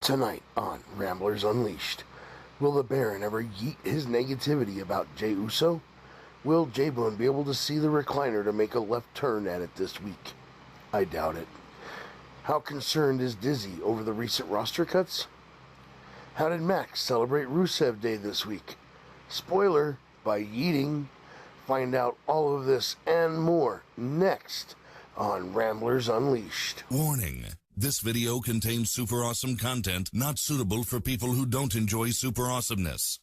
Tonight on Ramblers Unleashed, will the Baron ever yeet his negativity about Jey Uso? Will J-Bone be able to see the recliner to make a left turn at it this week? I doubt it. How concerned is Dizzy over the recent roster cuts? How did Max celebrate Rusev Day this week? Spoiler, by yeeting. Find out all of this and more next on Ramblers Unleashed. Warning. This video contains super awesome content not suitable for people who don't enjoy super awesomeness.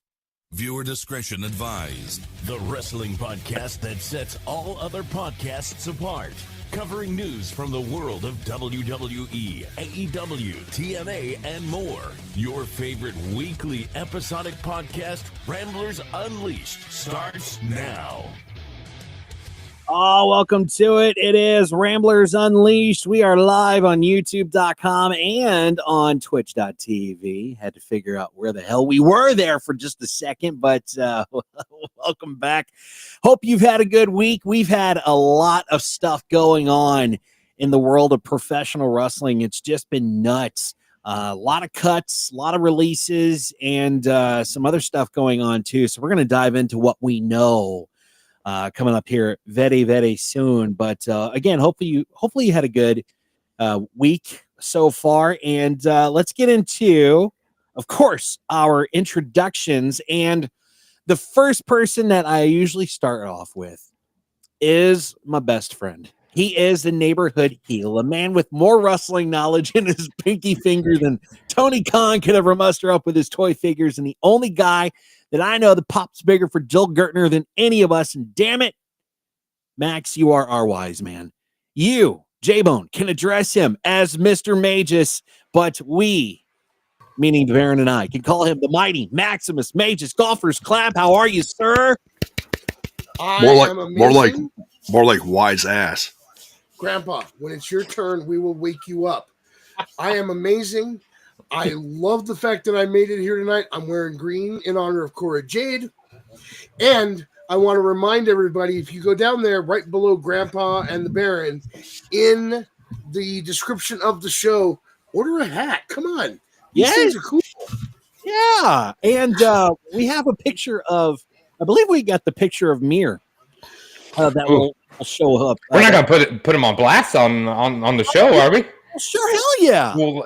Viewer discretion advised. The wrestling podcast that sets all other podcasts apart. Covering news from the world of WWE, AEW, TNA, and more. Your favorite weekly episodic podcast, Ramblers Unleashed, starts now. Oh, welcome to it. It is Ramblers Unleashed. We are live on YouTube.com and on Twitch.tv. Had to figure out where the hell we were there for just a second, but welcome back. Hope you've had a good week. We've had a lot of stuff going on in the world of professional wrestling. It's just been nuts. A lot of cuts, a lot of releases, and some other stuff going on too. So we're going to dive into what we know coming up here very, very soon. But again, hopefully you had a good week so far. And let's get into, of course, our introductions. And the first person that I usually start off with is my best friend. He is the neighborhood heel, a man with more wrestling knowledge in his pinky finger than Tony Khan could ever muster up with his toy figures, and the only guy that I know that pops bigger for Jill Gertner than any of us. And damn it, Max, you are our wise man. You, J-Bone, can address him as Mr. Magus, but we, meaning Baron and I, can call him the mighty Maximus Magus. Golfers clap. How are you, sir? More like wise ass. Grandpa, when it's your turn, we will wake you up. I am amazing. I love the fact that I made it here tonight. I'm wearing green in honor of Cora Jade. And I want to remind everybody, if you go down there right below Grandpa and the Baron, in the description of the show, order a hat. Come on. These things are cool. Yeah. And we have a picture of, I believe we got the picture of Mir that will show up. We're not going to put him on blast on the show, are we? Well, sure, hell yeah. Well,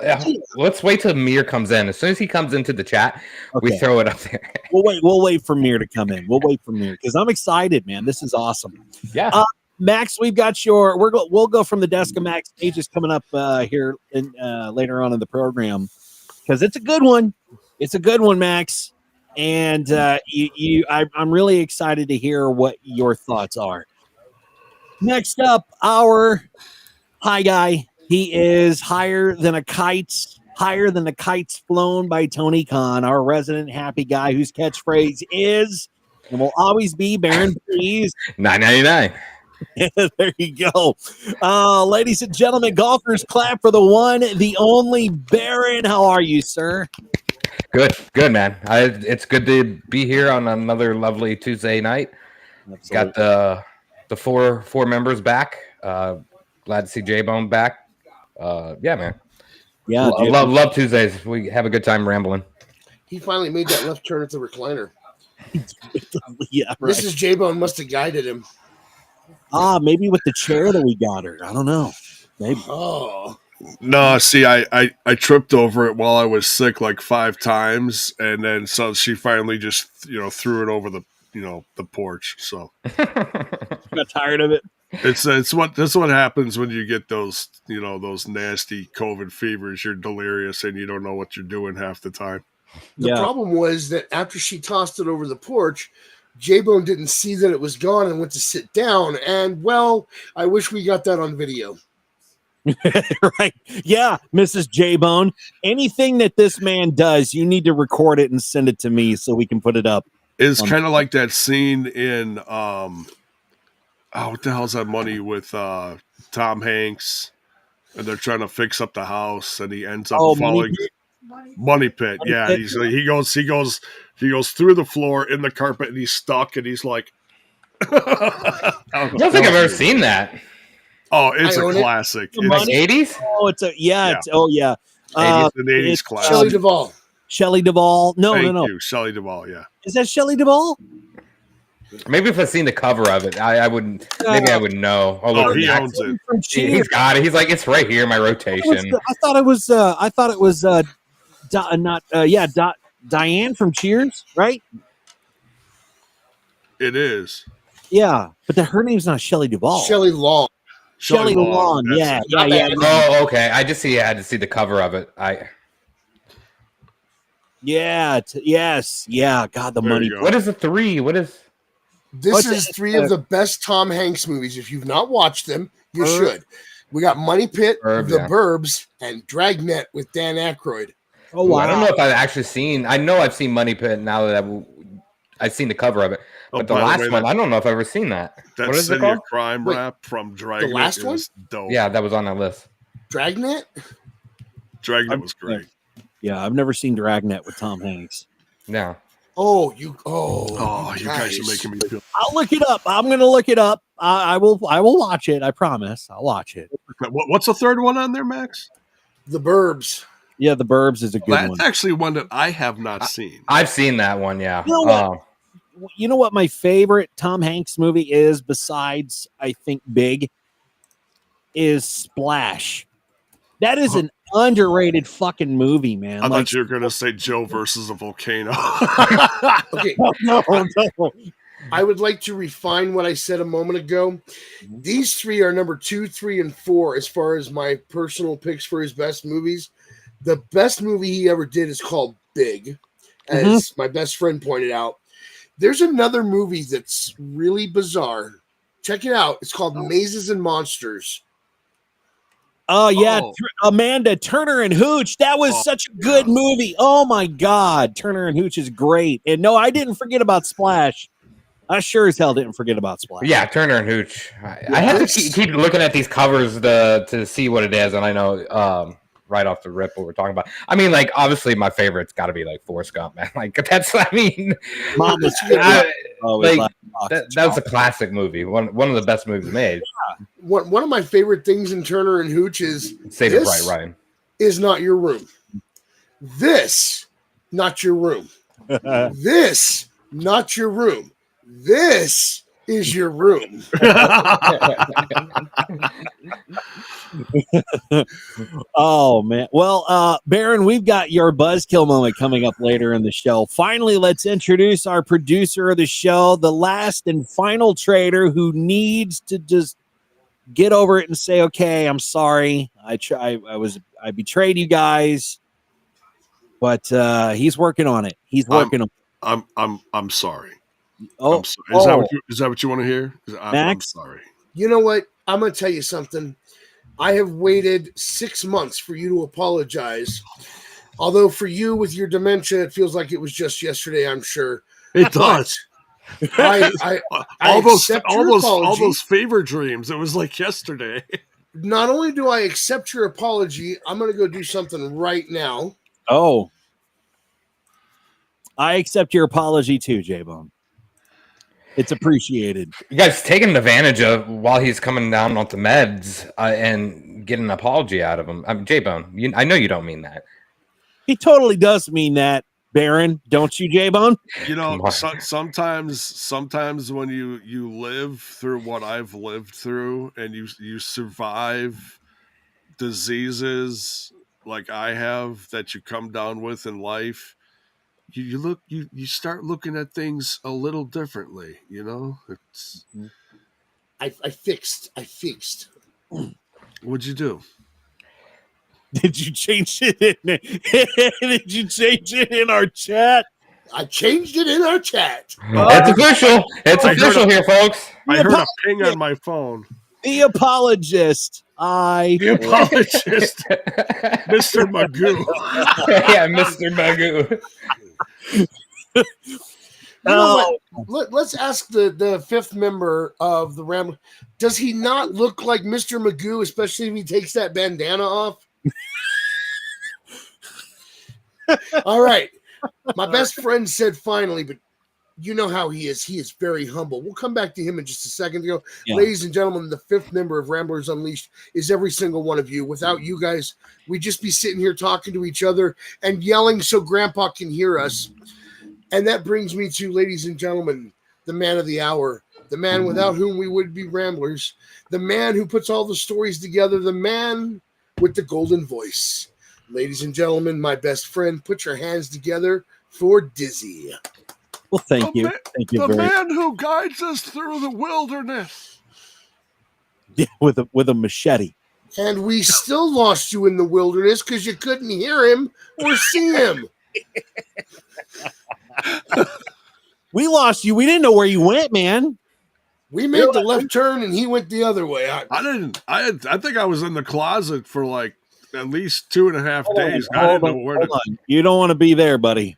let's wait till Mir comes in. As soon as he comes into the chat, we throw it up there. We'll wait for Mir to come in. We'll wait for Mir because I'm excited, man. This is awesome. Yeah. Max, we've got we'll go from the desk of Max Pages coming up here later on in the program because it's a good one. It's a good one, Max. And I'm really excited to hear what your thoughts are. Next up, our high guy. He is higher than a kites flown by Tony Khan, our resident happy guy whose catchphrase is and will always be Baron Please. $9.99. There you go. Ladies and gentlemen, golfers clap for the one, the only Baron. How are you, sir? Good, man. It's good to be here on another lovely Tuesday night. Absolutely. Got the four members back. Glad to see J-Bone back. Yeah, man. Yeah, love Tuesdays. We have a good time rambling. He finally made that left turn at the recliner. Yeah, right. Mrs. J-Bone must have guided him. Maybe with the chair that we got her. I don't know. Maybe. Oh. No, see, I tripped over it while I was sick like 5 times, and then so she finally just threw it over the porch. So Got tired of it. that's what happens when you get those those nasty COVID fevers. You're delirious and you don't know what you're doing half the time. The problem was that after she tossed it over the porch, J-Bone didn't see that it was gone and went to sit down. And, well, I wish we got that on video. Right. Yeah, Mrs. J-Bone. Anything that this man does, you need to record it and send it to me so we can put it up. It's kind of like that scene in what the hell's that money with Tom Hanks, and they're trying to fix up the house, and he ends up falling. Money pit. Yeah, he goes through the floor in the carpet, and he's stuck, and he's like, I don't think I've ever seen that. Oh, it's a classic. Like 80s? Oh, it's 80s and 80s it's classic. Shelley Duvall. Shelley Duvall. No, Thank no. you, Shelley Duvall. Yeah. Is that Shelley Duvall? Maybe if I'd seen the cover of it, I wouldn't. Maybe I would know. I'll look Oh, at he that. owns it. From Cheers. He's got it. He's like, it's right here in my rotation. I thought it was. Diane from Cheers, right? It is. Yeah, but her name's not Shelley Duvall. Shelley Long. Shelley Long. That's Yeah, it. yeah. Oh, okay. I had to see the cover of it. Yes. Yeah. God, the There money. you go. What is the 3? What is? This What's is it? 3 of the best Tom Hanks movies. If you've not watched them, you should. We got Money Pit, The Burbs, and Dragnet with Dan Aykroyd. Oh wow. I don't know if I've actually seen. I know I've seen Money Pit now that I've seen the cover of it. But the by last way, one, I don't know if I've ever seen that. That What is it City called? of Crime Wait, rap from Dragnet. last one? is dope. Yeah, that was on that list. Dragnet? Dragnet was great. Yeah, I've never seen Dragnet with Tom Hanks. Yeah. Oh, You guys are making me feel. I'll look it up. I'm gonna look it up. I will watch it. I promise. I'll watch it. What's the third one on there, Max? The Burbs. Yeah, The Burbs is a good That's one. actually one that I have not seen. I've seen that one. Yeah. You know what? You know what my favorite Tom Hanks movie is besides I think Big is Splash. That is an underrated fucking movie, man. I thought you were going to say Joe versus a volcano. Okay, no. I would like to refine what I said a moment ago. These 3 are number 2, 3, and 4 as far as my personal picks for his best movies. The best movie he ever did is called Big, as my best friend pointed out. There's another movie that's really bizarre. Check it out. It's called Mazes and Monsters. Oh yeah, Oh. Amanda Turner and Hooch. That was such a good movie. Oh my God, Turner and Hooch is great. And no, I didn't forget about Splash. I sure as hell didn't forget about Splash. Yeah, Turner and Hooch. I have to keep looking at these covers to see what it is, and I know right off the rip what we're talking about. I mean, like obviously my favorite's got to be like Forrest Gump, man. Like that's that was a classic movie. One of the best movies made. One of my favorite things in Turner and Hooch is Save It Right, Ryan. Is not your room. This, not your room. This, not your room. This is your room. Oh man. Well, Baron, we've got your buzzkill moment coming up later in the show. Finally, let's introduce our producer of the show, the last and final trader who needs to just get over it and say, "Okay, I'm sorry. I betrayed you guys." But he's working on it. He's working on it. I'm sorry. Oh, I'm sorry. Is that what you want to hear? I'm Max? sorry. You know what? I'm going to tell you something. I have waited 6 months for you to apologize. Although for you with your dementia, it feels like it was just yesterday, I'm sure. It does. All those fever dreams. It was like yesterday. Not only do I accept your apology, I'm going to go do something right now. Oh. I accept your apology too, J-Bone. It's appreciated. You guys taking advantage of while he's coming down on the meds and getting an apology out of him. I mean, J-Bone, I know you don't mean that. He totally does mean that, Baron. Don't you, J-Bone? You know, sometimes when you live through what I've lived through and you survive diseases like I have that you come down with in life, you start looking at things a little differently, you know? It's I fixed. What'd you do? Did you change it Did you change it in our chat? I changed it in our chat. It's official. It's official here, folks. I heard a ping on my phone. The apologist. The apologist. Mr. Magoo. Yeah, Mr. Magoo. You know what? Let's ask the fifth member of the Ramblers. Does he not look like Mr. Magoo, especially if he takes that bandana off? All right. My best friend said finally, but you know how he is. He is very humble. We'll come back to him in just a second. Yeah. Ladies and gentlemen, the 5th member of Ramblers Unleashed is every single one of you. Without you guys, we'd just be sitting here talking to each other and yelling so Grandpa can hear us. And that brings me to, ladies and gentlemen, the man of the hour, the man without whom we would be Ramblers, the man who puts all the stories together, the man with the golden voice. Ladies and gentlemen, my best friend, put your hands together for Dizzy. Well, thank you. Thank you the very man who guides us through the wilderness. Yeah, with a machete. And we still lost you in the wilderness because you couldn't hear him or see him. We lost you. We didn't know where you went, man. We made the left turn and he went the other way. I think I was in the closet for like at least 2.5 days. I didn't know where to. You don't want to be there, buddy.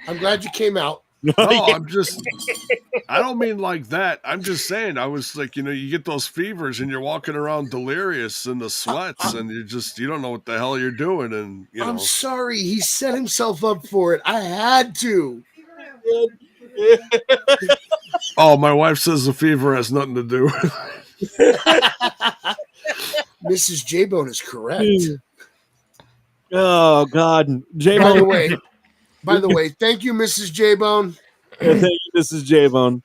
I'm glad you came out. No, I don't mean like that. I'm just saying, I was like, you get those fevers and you're walking around delirious in the sweats and you don't know what the hell you're doing. And, I'm sorry. He set himself up for it. I had to. Oh, my wife says the fever has nothing to do with it. Mrs. J-Bone is correct. Oh, God. J-Bone. By the way, thank you, Mrs. J-Bone. Thank you, Mrs. J-Bone.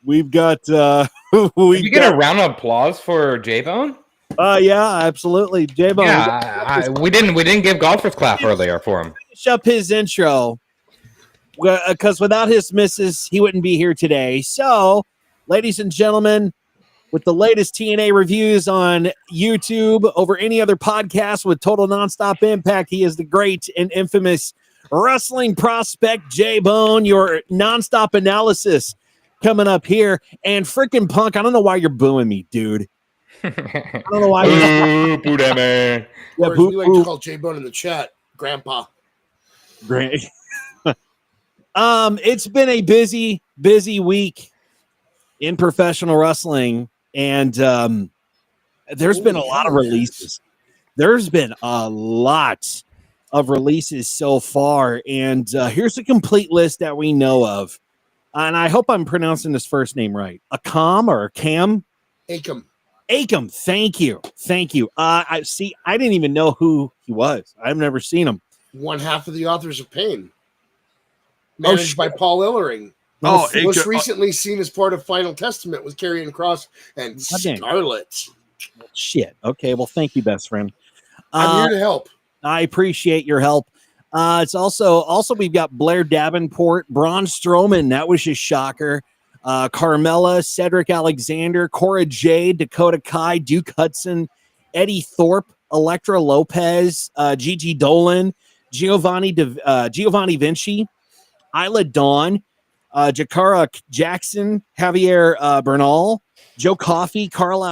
We've got... Did you get a round of applause for J-Bone? Yeah, absolutely. J-Bone. Yeah, we didn't give golfers clap earlier for him. Finish up his intro. Because without his missus, he wouldn't be here today. So, ladies and gentlemen, with the latest TNA reviews on YouTube over any other podcast with total nonstop impact, he is the great and infamous wrestling prospect J-Bone, your nonstop analysis coming up here. And freaking Punk, I don't know why you're booing me, dude. I don't know why. Boo that man. Yeah, we like to call J-Bone in the chat Grandpa. Great. It's been a busy week in professional wrestling, and there's been a lot of releases. There's been a lot of releases so far, and here's a complete list that we know of. And I hope I'm pronouncing his first name right. Akam or Cam? Akam. Thank you. I didn't even know who he was. I've never seen him. One half of the Authors of Pain. Managed by Paul Illering. Most recently seen as part of Final Testament with Karrion Kross and Scarlett. Shit. Okay, well, thank you, best friend. I'm here to help. I appreciate your help. It's also we've got Blair Davenport, Braun Strowman. That was just shocker. Carmella, Cedric Alexander, Cora Jade, Dakota Kai, Duke Hudson, Eddie Thorpe, Elektra Lopez, Gigi Dolan, Giovanni Vinci, Isla Dawn, Jakara Jackson, Javier Bernal, Joe Coffey, Carl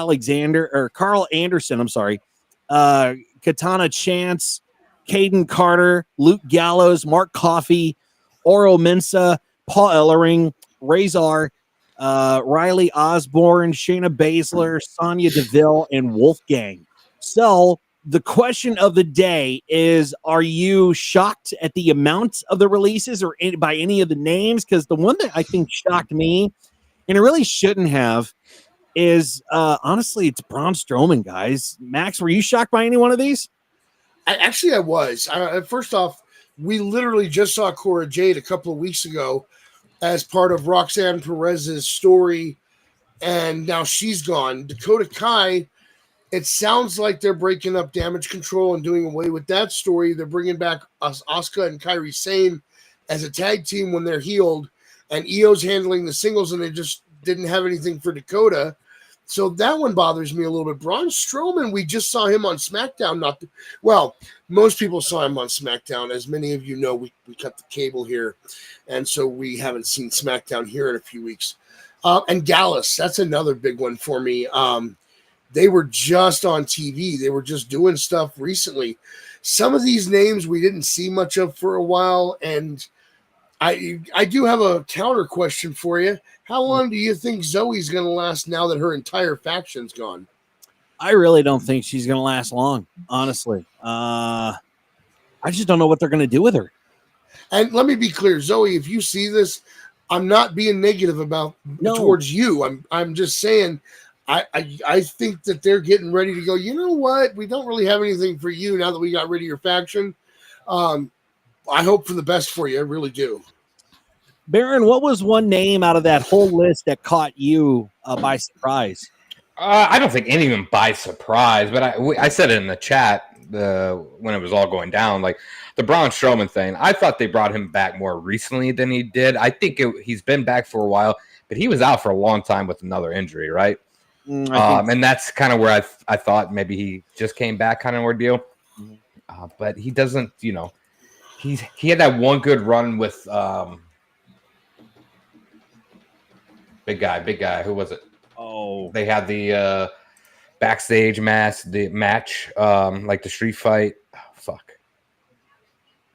Anderson, I'm sorry, Katana Chance, Caden Carter, Luke Gallows, Mark Coffey, Oro Mensa, Paul Ellering, Razor, Riley Osborne, Shayna Baszler, Sonya Deville, and Wolfgang. So the question of the day is, are you shocked at the amount of the releases or by any of the names? Because the one that I think shocked me, and it really shouldn't have, is honestly, it's Braun Strowman, guys. Max, were you shocked by any one of these? I was. First off, we literally just saw Cora Jade a couple of weeks ago as part of Roxanne Perez's story, and now she's gone. Dakota Kai, it sounds like they're breaking up Damage Control and doing away with that story. They're bringing back Asuka and Kairi Sane as a tag team when they're healed, and Io's handling the singles, and they just didn't have anything for Dakota. So that one bothers me a little bit. Braun Strowman, we just saw him on SmackDown. Most people saw him on SmackDown. As many of you know, we cut the cable here, and so we haven't seen SmackDown here in a few weeks. And Gallus, that's another big one for me. They were just on TV. They were just doing stuff recently. Some of these names we didn't see much of for a while, and I do have a counter question for you. How long do you think Zoe's going to last now that her entire faction's gone? I really don't think she's going to last long, honestly. I just don't know what they're going to do with her. And let me be clear, Zoe, if you see this, I'm not being negative about towards you. I'm just saying I think that they're getting ready to go, you know what? We don't really have anything for you now that we got rid of your faction. I hope for the best for you. I really do. Baron, what was one name out of that whole list that caught you by surprise? I don't think anyone by surprise, but I said it in the chat when it was all going down, like the Braun Strowman thing. I thought they brought him back more recently than he did. I think he's been back for a while, but he was out for a long time with another injury, right? And that's kind of where I thought maybe he just came back, kind of ordeal. But he doesn't, he had that one good run with big guy. Who was it? Oh, they had the backstage match, like the street fight. Oh, fuck.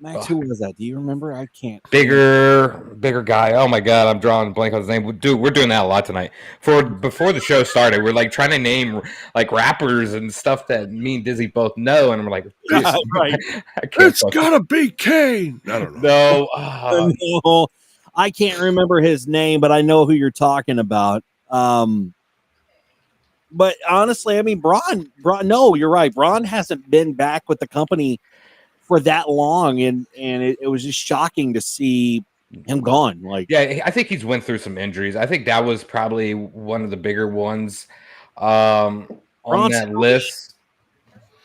Max, who was that? Do you remember? I can't. Bigger guy. Oh my god, I'm drawing a blank on his name. Dude, we're doing that a lot tonight. Before the show started, we're like trying to name like rappers and stuff that me and Dizzy both know, and we're like, right. It's gotta be Kane. I don't know. No, I can't remember his name, but I know who you're talking about. But honestly, I mean, Braun. No, you're right. Braun hasn't been back with the company for that long, and it was just shocking to see him gone. Like, yeah, I think he's went through some injuries. I think that was probably one of the bigger ones on that list.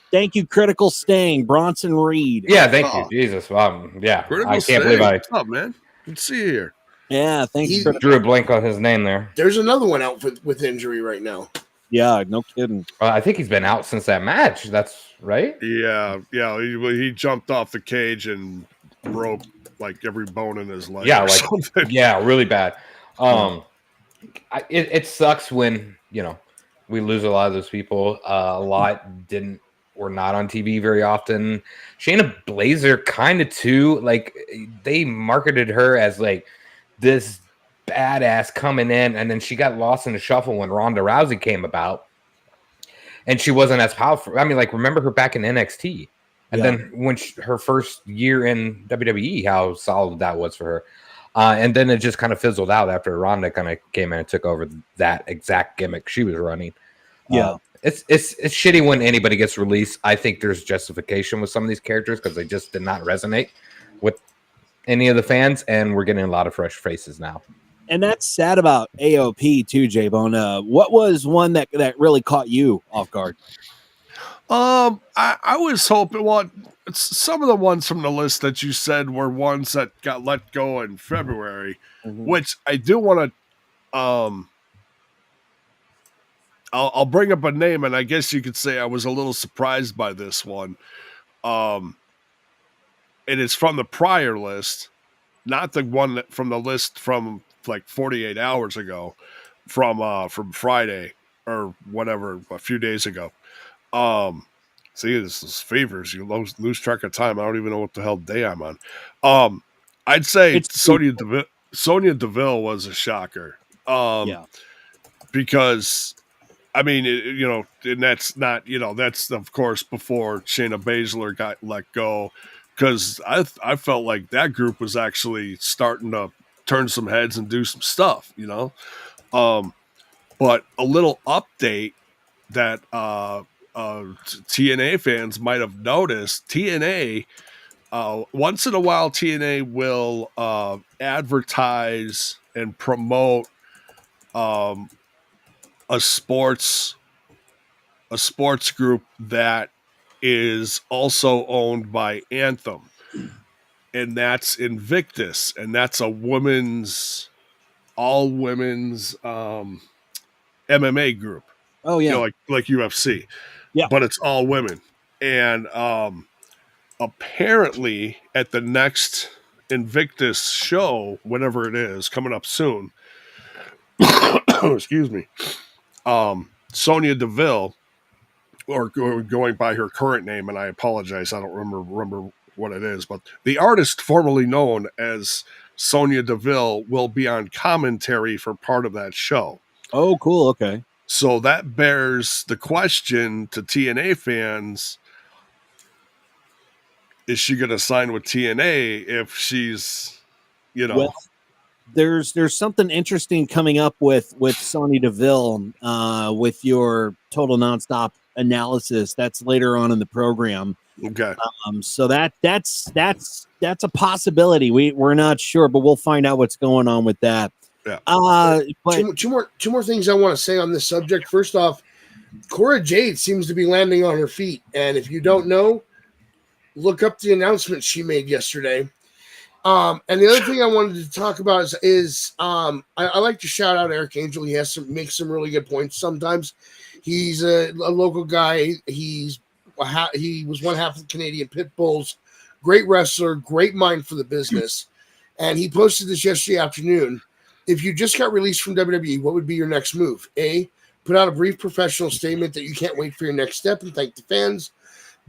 Thank you, Critical Sting, Bronson Reed. Yeah, thank you, Jesus. Yeah, Critical I can't believe What's up, man? Good to see you here. Yeah, thank you. Drew a blank on his name there. There's another one out with injury right now. Yeah, no kidding. I think he's been out since that match. That's right. Yeah. He jumped off the cage and broke like every bone in his leg. Yeah, something. Yeah, really bad. It sucks when we lose a lot of those people. A lot were not on TV very often. Shayna Baszler kind of too. Like they marketed her as like this badass coming in, and then she got lost in the shuffle when Ronda Rousey came about, and she wasn't as powerful. I mean, like remember her back in NXT, and then when her first year in WWE, how solid that was for her, and then it just kind of fizzled out after Ronda kind of came in and took over that exact gimmick she was running. It's shitty when anybody gets released. I think there's justification with some of these characters because they just did not resonate with any of the fans, and we're getting a lot of fresh faces now. And that's sad about AOP too, J-Bone. What was one that really caught you off guard? I was hoping. Well, some of the ones from the list that you said were ones that got let go in February, which I do want to. I'll bring up a name, and I guess you could say I was a little surprised by this one. And it's from the prior list, not the one from the list from like 48 hours ago, from Friday or whatever, a few days ago. See, this is favors. You lose track of time. I don't even know what the hell day I'm on. I'd say Sonya Deville was a shocker. Because I mean, and that's not, that's of course before Shayna Baszler got let go. Because I felt like that group was actually starting to turn some heads and do some stuff, But a little update that TNA fans might have noticed, TNA, once in a while, TNA will advertise and promote a sports group that is also owned by Anthem, and that's Invictus, and that's a all women's MMA group. Oh yeah, like UFC. Yeah, but it's all women, and apparently at the next Invictus show, whenever it is coming up soon, excuse me, Sonya Deville, or going by her current name, and I apologize, I don't remember what it is, but the artist formerly known as Sonya Deville will be on commentary for part of that show. Oh, cool. Okay. So that bears the question to TNA fans, is she going to sign with TNA if she's, there's something interesting coming up with Sonya Deville with your total nonstop analysis. That's later on in the program. Okay. So that's a possibility. We're not sure, but we'll find out what's going on with that. Yeah. But two more things I want to say on this subject. First off, Cora Jade seems to be landing on her feet, and if you don't know, look up the announcement she made yesterday. And the other thing I wanted to talk about is I like to shout out Eric Angel. He makes some really good points. Sometimes he's a local guy. He was one half of the Canadian Pit Bulls. Great wrestler, great mind for the business. And he posted this yesterday afternoon. If you just got released from WWE, what would be your next move? A, put out a brief professional statement that you can't wait for your next step and thank the fans.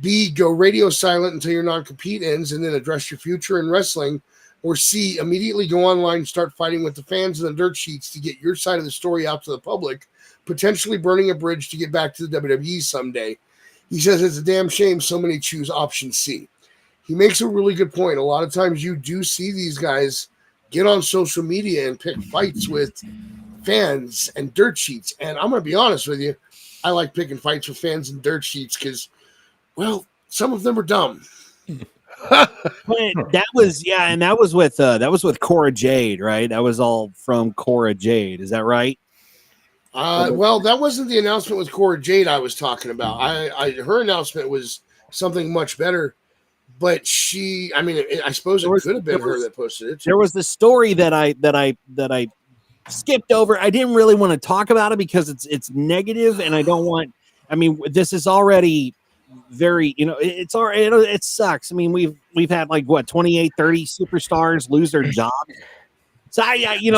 B, go radio silent until your non-compete ends and then address your future in wrestling. Or C, immediately go online and start fighting with the fans in the dirt sheets to get your side of the story out to the public, potentially burning a bridge to get back to the WWE someday. He says it's a damn shame so many choose option C. He makes a really good point. A lot of times you do see these guys get on social media and pick fights with fans and dirt sheets. And I'm going to be honest with you, I like picking fights with fans and dirt sheets because, well, some of them are dumb. But that was with Cora Jade, right? That was all from Cora Jade. Is that right? Well, that wasn't the announcement with Cora Jade I was talking about. Her announcement was something much better. But I suppose it could have been her that posted it. There was the story that I skipped over. I didn't really want to talk about it because it's negative, and I don't want. I mean, this is already very, it's already, it sucks. I mean, we've had like 28, 30 superstars lose their job. So I didn't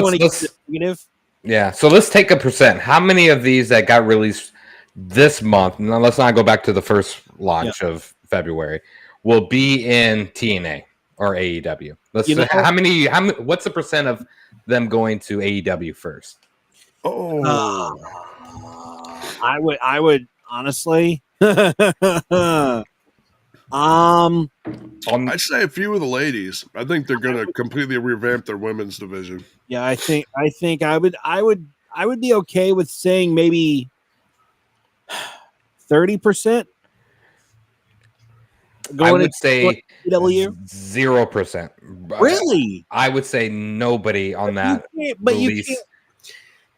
want to get negative. Yeah. So let's take a percent. How many of these that got released this month? Now let's not go back to the first launch of February. Will be in TNA or AEW. Let's say how many? What's the percent of them going to AEW first? I would honestly. I'd say a few of the ladies. I think they're going to completely revamp their women's division. Yeah, I think I would be okay with saying maybe 30%. I would say 0%. Really? I would say nobody on that release.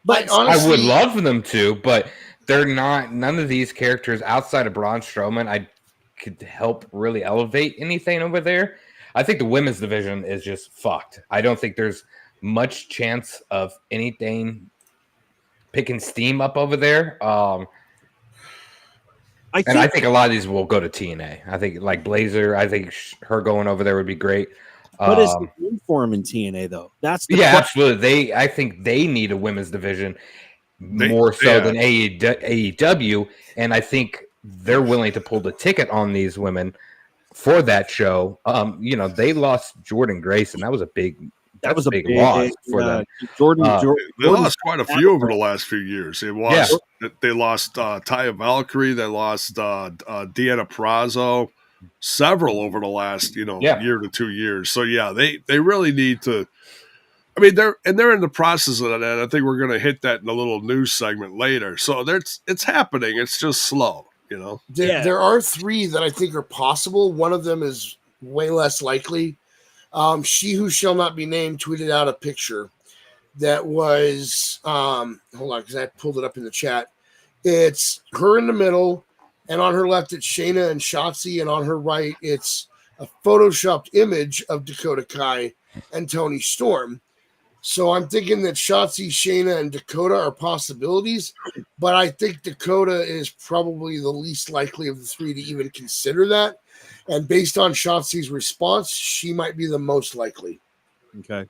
But honestly, I would love them to, but they're not. None of these characters outside of Braun Strowman, I could help really elevate anything over there. I think the women's division is just fucked. I don't think there's much chance of anything picking steam up over there. I think a lot of these will go to TNA. I think like Blazer. I think her going over there would be great. What is the room for him in TNA though? That's the absolutely. I think they need a women's division more so than AEW, and I think they're willing to pull the ticket on these women for that show. They lost Jordan Grace, and that was a big loss for them. They lost quite a few over the last few years. They lost Taya Valkyrie. They lost Deanna Prazo. Several over the last year to 2 years. So they really need to. I mean, they're in the process of that. I think we're going to hit that in a little news segment later. So it's happening. It's just slow. There are three that I think are possible. One of them is way less likely. She Who Shall Not Be Named tweeted out a picture that was hold on, because I pulled it up in the chat. It's her in the middle, and on her left it's Shayna and Shotzi, and on her right it's a photoshopped image of Dakota Kai and Toni Storm. So I'm thinking that Shotzi, Shayna, and Dakota are possibilities, but I think Dakota is probably the least likely of the three to even consider that. And based on Shotzi's response, she might be the most likely. Okay.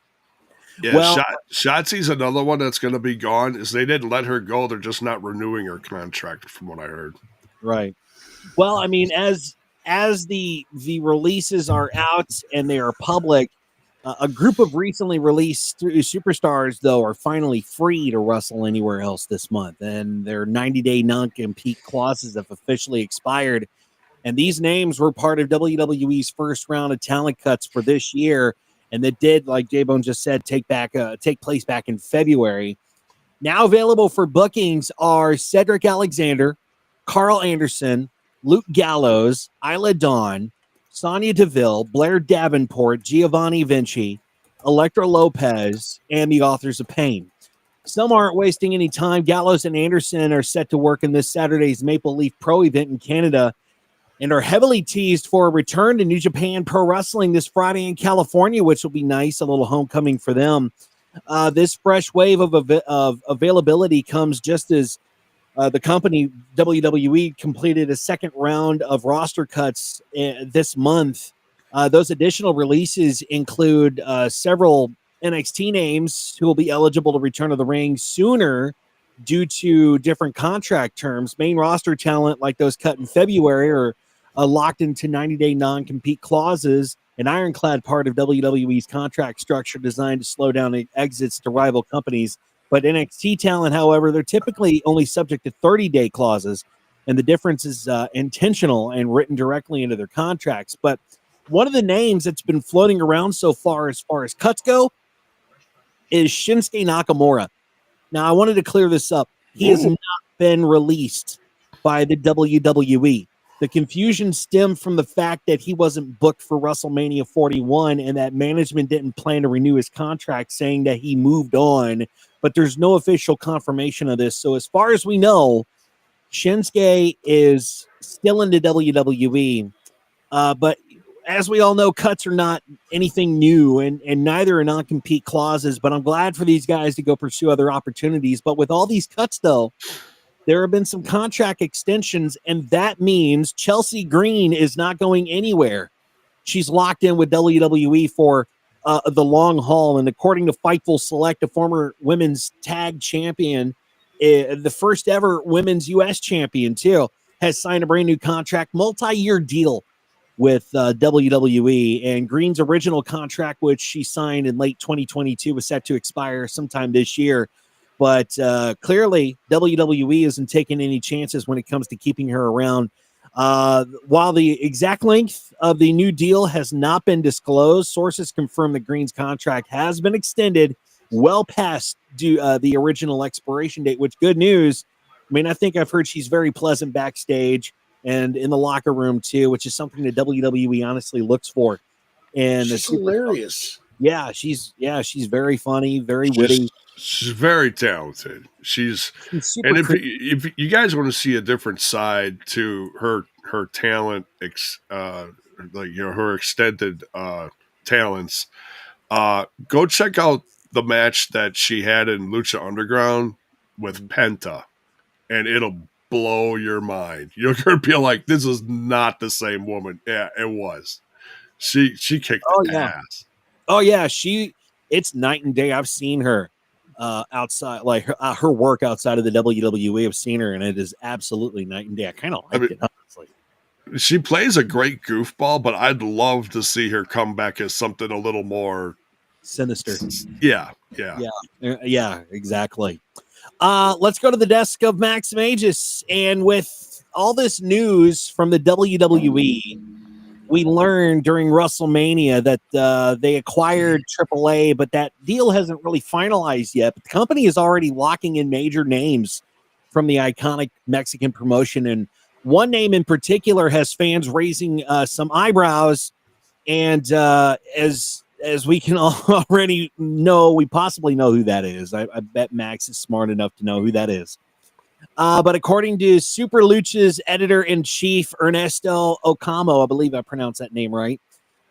Yeah, Shotzi's another one that's going to be gone. Is they didn't let her go; they're just not renewing her contract, from what I heard. Right. Well, I mean, as the releases are out and they are public, a group of recently released superstars, though, are finally free to wrestle anywhere else this month, and their 90-day non-compete clauses have officially expired. And these names were part of WWE's first round of talent cuts for this year. and that did, like J-Bone just said, take place back in February. Now available for bookings are Cedric Alexander, Carl Anderson, Luke Gallows, Isla Dawn, Sonya Deville, Blair Davenport, Giovanni Vinci, Elektra Lopez, and the Authors of Pain. Some aren't wasting any time. Gallows and Anderson are set to work in this Saturday's Maple Leaf Pro event in Canada and are heavily teased for a return to New Japan Pro Wrestling this Friday in California, which will be nice, a little homecoming for them. This fresh wave of availability comes just as the company, WWE, completed a second round of roster cuts this month. Those additional releases include several NXT names who will be eligible to return to the ring sooner due to different contract terms. Main roster talent like those cut in February are locked into 90-day non-compete clauses, an ironclad part of WWE's contract structure designed to slow down exits to rival companies. But NXT talent, however, they're typically only subject to 30-day clauses, and the difference is intentional and written directly into their contracts. But one of the names that's been floating around so far as cuts go is Shinsuke Nakamura. Now, I wanted to clear this up. He has not been released by the WWE. The confusion stemmed from the fact that he wasn't booked for WrestleMania 41 and that management didn't plan to renew his contract, saying that he moved on. But there's no official confirmation of this. So as far as we know, Shinsuke is still in the WWE. But as we all know, cuts are not anything new, and neither are non-compete clauses. But I'm glad for these guys to go pursue other opportunities. But with all these cuts, though, there have been some contract extensions, and that means Chelsea Green is not going anywhere. She's locked in with WWE for the long haul. And according to Fightful Select, a former women's tag champion, the first ever women's U.S. champion, too, has signed a brand new contract, multi-year deal with WWE. And Green's original contract, which she signed in late 2022, was set to expire sometime this year. But clearly, WWE isn't taking any chances when it comes to keeping her around. While the exact length of the new deal has not been disclosed, sources confirm that Green's contract has been extended well past the original expiration date, which good news. I mean, I think I've heard she's very pleasant backstage and in the locker room, too, which is something that WWE honestly looks for. And she's hilarious. Yeah, she's very funny, very witty. She's very talented. She's super and if you guys want to see a different side to her talent, her extended talents, go check out the match that she had in Lucha Underground with Penta, and it'll blow your mind. You're gonna be like, this is not the same woman. Yeah, it was. She kicked ass. Oh yeah, it's night and day. I've seen her outside, like her work outside of the WWE. I've seen her, and it is absolutely night and day. I kind of like it, honestly. She plays a great goofball, but I'd love to see her come back as something a little more sinister. Yeah, exactly. Let's go to the desk of Max Magus, and with all this news from the WWE, we learned during WrestleMania that they acquired AAA, but that deal hasn't really finalized yet. But the company is already locking in major names from the iconic Mexican promotion. And one name in particular has fans raising some eyebrows. And as we can already know, we possibly know who that is. I bet Max is smart enough to know who that is. But according to Super Lucha's editor-in-chief, Ernesto Ocamo, I believe I pronounced that name right,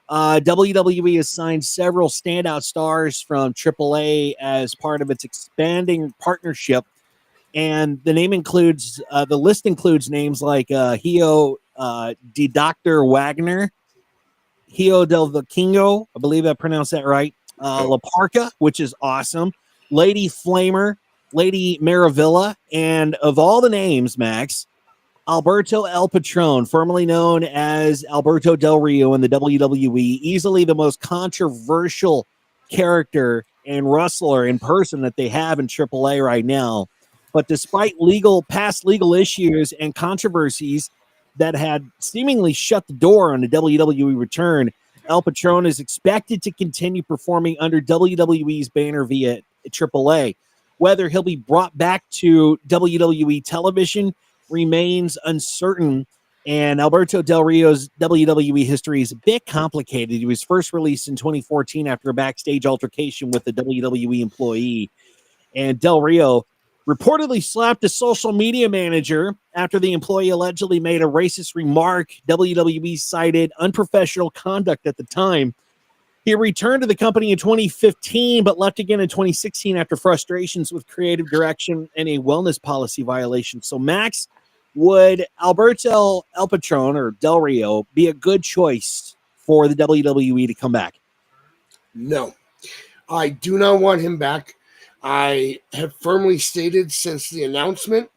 WWE has signed several standout stars from AAA as part of its expanding partnership. And the list includes names like Hio de Dr. Wagner, Hio del Vikingo, I believe I pronounced that right, La Parca, which is awesome, Lady Flamer, Lady Maravilla, and of all the names, Max, Alberto El Patron, formerly known as Alberto Del Rio in the WWE, easily the most controversial character and wrestler in person that they have in AAA right now. But despite past legal issues and controversies that had seemingly shut the door on the WWE return, El Patron is expected to continue performing under WWE's banner via AAA. Whether he'll be brought back to WWE television remains uncertain, and Alberto Del Rio's WWE history is a bit complicated. He was first released in 2014 after a backstage altercation with a WWE employee, and Del Rio reportedly slapped a social media manager after the employee allegedly made a racist remark. WWE cited unprofessional conduct at the time. He returned to the company in 2015, but left again in 2016 after frustrations with creative direction and a wellness policy violation. So, Max, would Alberto El Patron or Del Rio be a good choice for the WWE to come back? No, I do not want him back. I have firmly stated since the announcement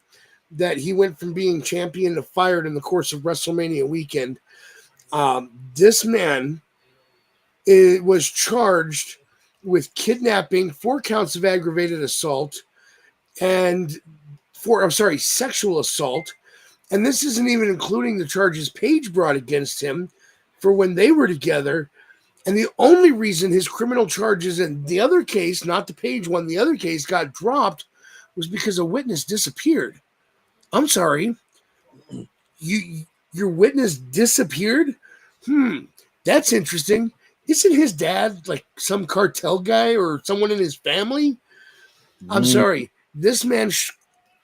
that he went from being champion to fired in the course of WrestleMania weekend. This man was charged with kidnapping, 4 counts of aggravated assault, and sexual assault. And this isn't even including the charges Paige brought against him for when they were together. And the only reason his criminal charges in the other case, not the Paige one, the other case got dropped was because a witness disappeared. I'm sorry. Your witness disappeared? That's interesting. Isn't his dad like some cartel guy or someone in his family? I'm sorry. This man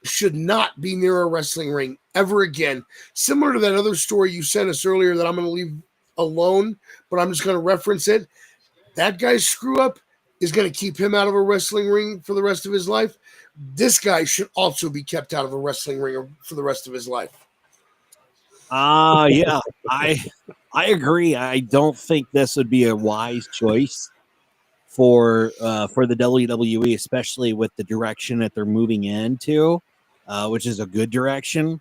should not be near a wrestling ring ever again. Similar to that other story you sent us earlier that I'm going to leave alone, but I'm just going to reference it. That guy's screw up is going to keep him out of a wrestling ring for the rest of his life. This guy should also be kept out of a wrestling ring for the rest of his life. Yeah, I agree. I don't think this would be a wise choice for the WWE, especially with the direction that they're moving into, which is a good direction.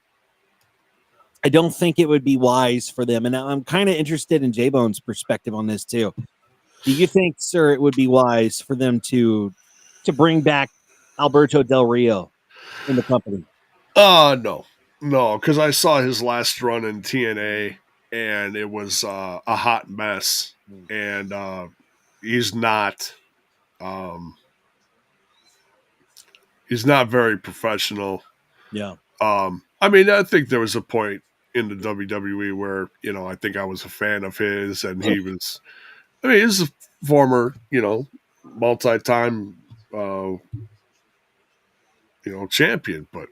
I don't think it would be wise for them. And I'm kind of interested in J-Bone's perspective on this too. Do you think, sir, it would be wise for them to bring back Alberto Del Rio in the company? No, because I saw his last run in TNA, and it was a hot mess, and he's not very professional. Yeah. I mean, I think there was a point in the WWE where, I think I was a fan of his, and he was, he's a former, multi-time, champion, but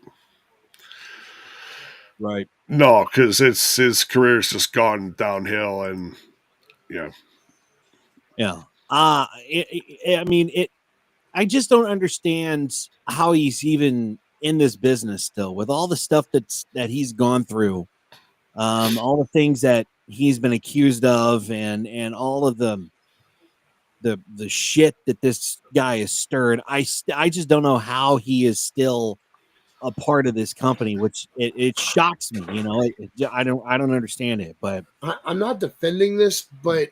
right. No, because his career's just gone downhill, and yeah. I just don't understand how he's even in this business still, with all the stuff that he's gone through, all the things that he's been accused of, and all of the shit that this guy has stirred. I just don't know how he is still a part of this company, which it shocks me. I don't understand it, but I'm not defending this, but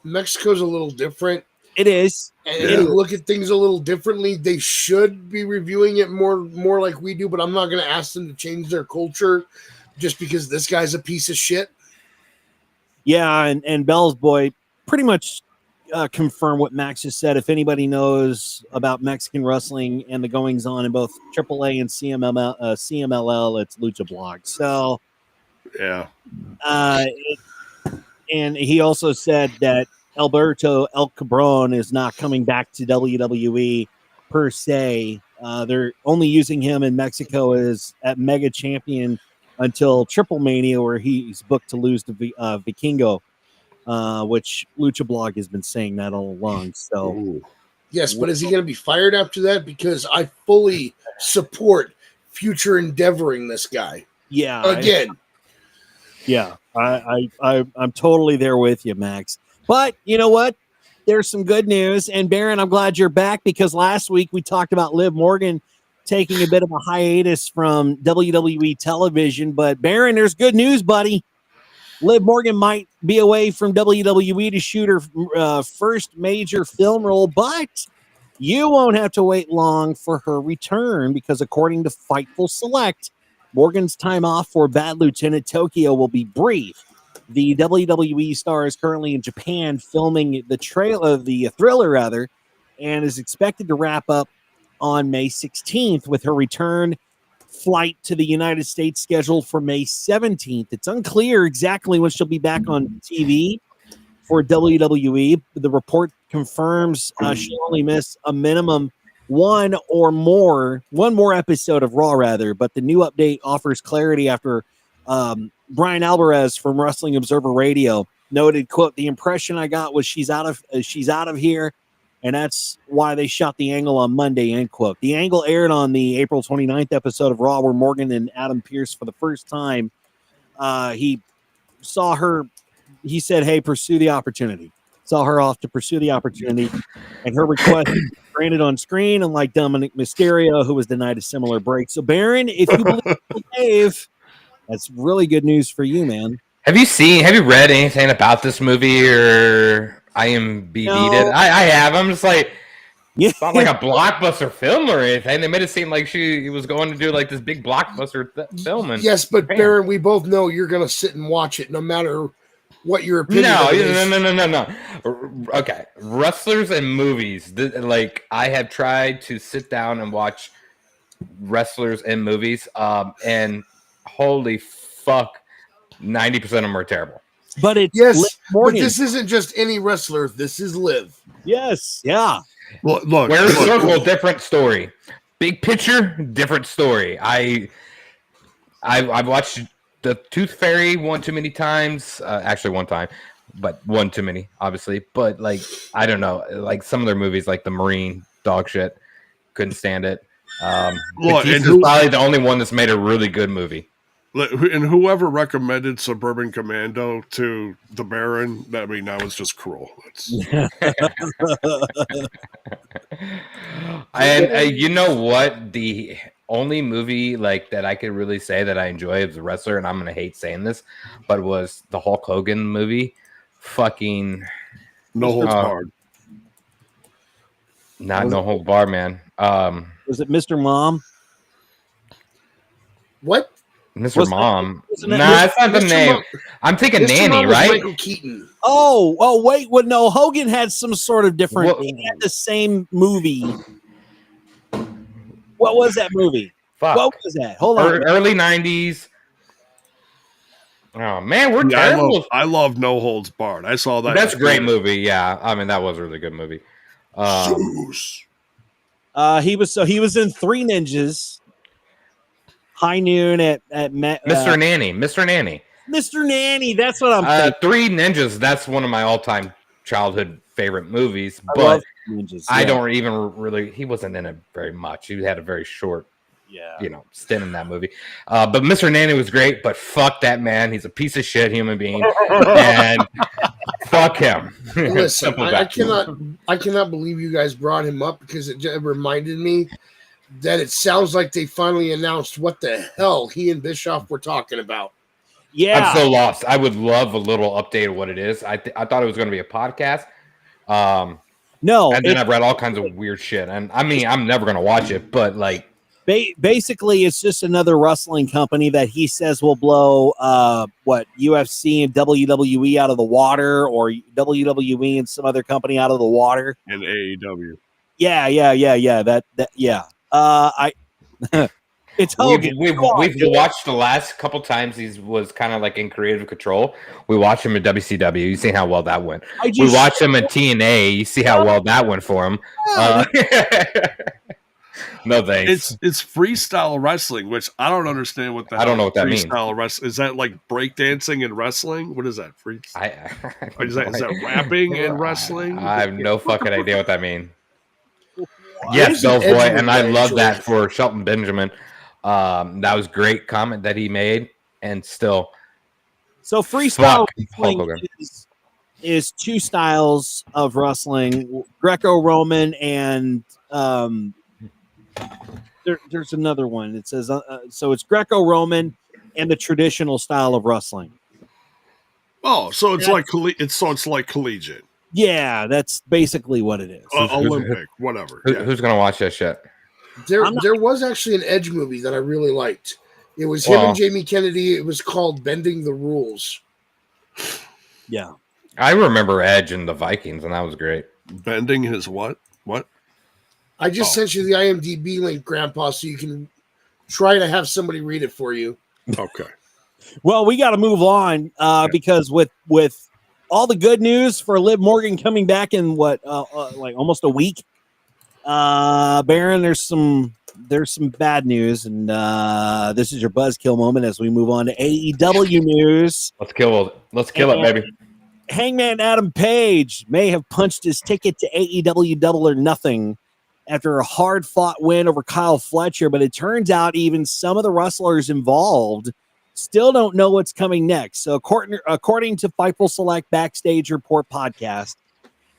Mexico's a little different. It is. And they look at things a little differently. They should be reviewing it more like we do, but I'm not going to ask them to change their culture just because this guy's a piece of shit. Yeah, and Bell's boy pretty much confirmed what Max just said. If anybody knows about Mexican wrestling and the goings on in both AAA and CMLL, it's Lucha Blog. So, yeah. And he also said that Alberto El Cabron is not coming back to WWE per se. They're only using him in Mexico as at Mega Champion until Triple Mania, where he's booked to lose to Vikingo, which Lucha Blog has been saying that all along. So, ooh. Yes, but is he going to be fired after that? Because I fully support future endeavoring this guy. Yeah, again. I'm totally there with you, Max. But you know what? There's some good news. And Baron, I'm glad you're back, because last week we talked about Liv Morgan taking a bit of a hiatus from WWE television. But Baron, there's good news, buddy. Liv Morgan might be away from WWE to shoot her first major film role, but you won't have to wait long for her return, because according to Fightful Select, Morgan's time off for Bad Lieutenant Tokyo will be brief. The WWE star is currently in Japan filming the thriller rather, and is expected to wrap up on May 16th with her return flight to the United States scheduled for May 17th. It's unclear exactly when she'll be back on TV for WWE. The report confirms she'll only miss a minimum one more episode of Raw rather, but the new update offers clarity after Brian Alvarez from Wrestling Observer Radio noted, quote, "The impression I got was she's out of here, and that's why they shot the angle on Monday," end quote. The angle aired on the April 29th episode of Raw, where Morgan and Adam Pearce, for the first time, he saw her. He said, "Hey, pursue the opportunity." Saw her off to pursue the opportunity, and her request was granted on screen, unlike Dominic Mysterio, who was denied a similar break. So, Baron, if you believe Dave, that's really good news for you, man. Have you read anything about this movie or IMDb'd it? I have. I'm just like, it's not like a blockbuster film or anything. They made it seem like she was going to do like this big blockbuster film. And yes, but Baron, we both know you're going to sit and watch it no matter what your opinion is. No. Okay. Wrestlers and movies. Like, I have tried to sit down and watch wrestlers and movies, and holy fuck, 90% of them are terrible. But it's but this isn't just any wrestler. This is Liv. Yes, yeah. Look, Where's Circle? Different story. Big picture, different story. I've watched The Tooth Fairy one too many times. Actually, one time, but one too many, obviously. But like, I don't know. Like some of their movies, like The Marine, dog shit. Couldn't stand it. Batista's probably the only one that's made a really good movie. And whoever recommended Suburban Commando to the Baron, that was just cruel. And you know what? The only movie like that I could really say that I enjoy as a wrestler, and I'm gonna hate saying this, but was the Hulk Hogan movie. Fucking No Holds Barred. Not No Holds Barred, man. Was it Mr. Mom? What? Mr. Mom. Nah, that's not the name. I'm thinking Nanny, right? Michael Keaton. Oh, wait. Well, no, Hogan had some sort of different. He had the same movie. What was that movie? Fuck. What was that? Hold on. Early 90s. Oh, man, we're terrible. I love No Holds Barred. I saw that. That's a great movie, yeah. I mean, that was a really good movie. He was in Three Ninjas. High Noon at Mr. Nanny. Mr. Nanny. That's what I'm thinking. Three Ninjas. That's one of my all-time childhood favorite movies. But Ninjas, I don't even really. He wasn't in it very much. He had a very short, stint in that movie. But Mr. Nanny was great. But fuck that man. He's a piece of shit human being, and fuck him. Listen, I cannot believe you guys brought him up because it reminded me that it sounds like they finally announced what the hell he and Bischoff were talking about. Yeah. I'm so lost. I would love a little update of what it is. I thought it was going to be a podcast. No. And then I've read all kinds of weird shit. And I mean, I'm never going to watch it, but like. Basically, it's just another wrestling company that he says will blow UFC and WWE out of the water, or WWE and some other company out of the water. And AEW. Yeah. It's Hogan. We've watched the last couple times he was kind of like in creative control. We watched him at WCW. You see how well that went. We watched him at TNA. You see how well that went for him. No thanks. It's freestyle wrestling, which I don't understand what that. I don't know what that means. Freestyle wrestling, is that like breakdancing and wrestling? What is that? Is that rapping and wrestling? I have no fucking idea what that means. Yes, Doughboy, and I love that for Shelton Benjamin. That was great comment that he made, and still. So freestyle wrestling is two styles of wrestling: Greco-Roman and there's another one. It says so it's Greco-Roman and the traditional style of wrestling. Oh, so it's like collegiate. Yeah, that's basically what it is. Olympic, whatever. Who's gonna watch that shit? There was actually an Edge movie that I really liked. It was him and Jamie Kennedy. It was called Bending the Rules. Yeah. I remember Edge and the Vikings, and that was great. Bending his what? What? I just sent you the IMDb link, Grandpa, so you can try to have somebody read it for you. Okay. Well, we got to move on because with all the good news for Liv Morgan coming back in like almost a week, Baron, there's some bad news, and this is your buzzkill moment as we move on to AEW news. Let's kill it, baby. Hangman Adam Page may have punched his ticket to AEW Double or Nothing after a hard-fought win over Kyle Fletcher, but it turns out even some of the wrestlers involved still don't know what's coming next. So according to Fightful Select Backstage Report podcast,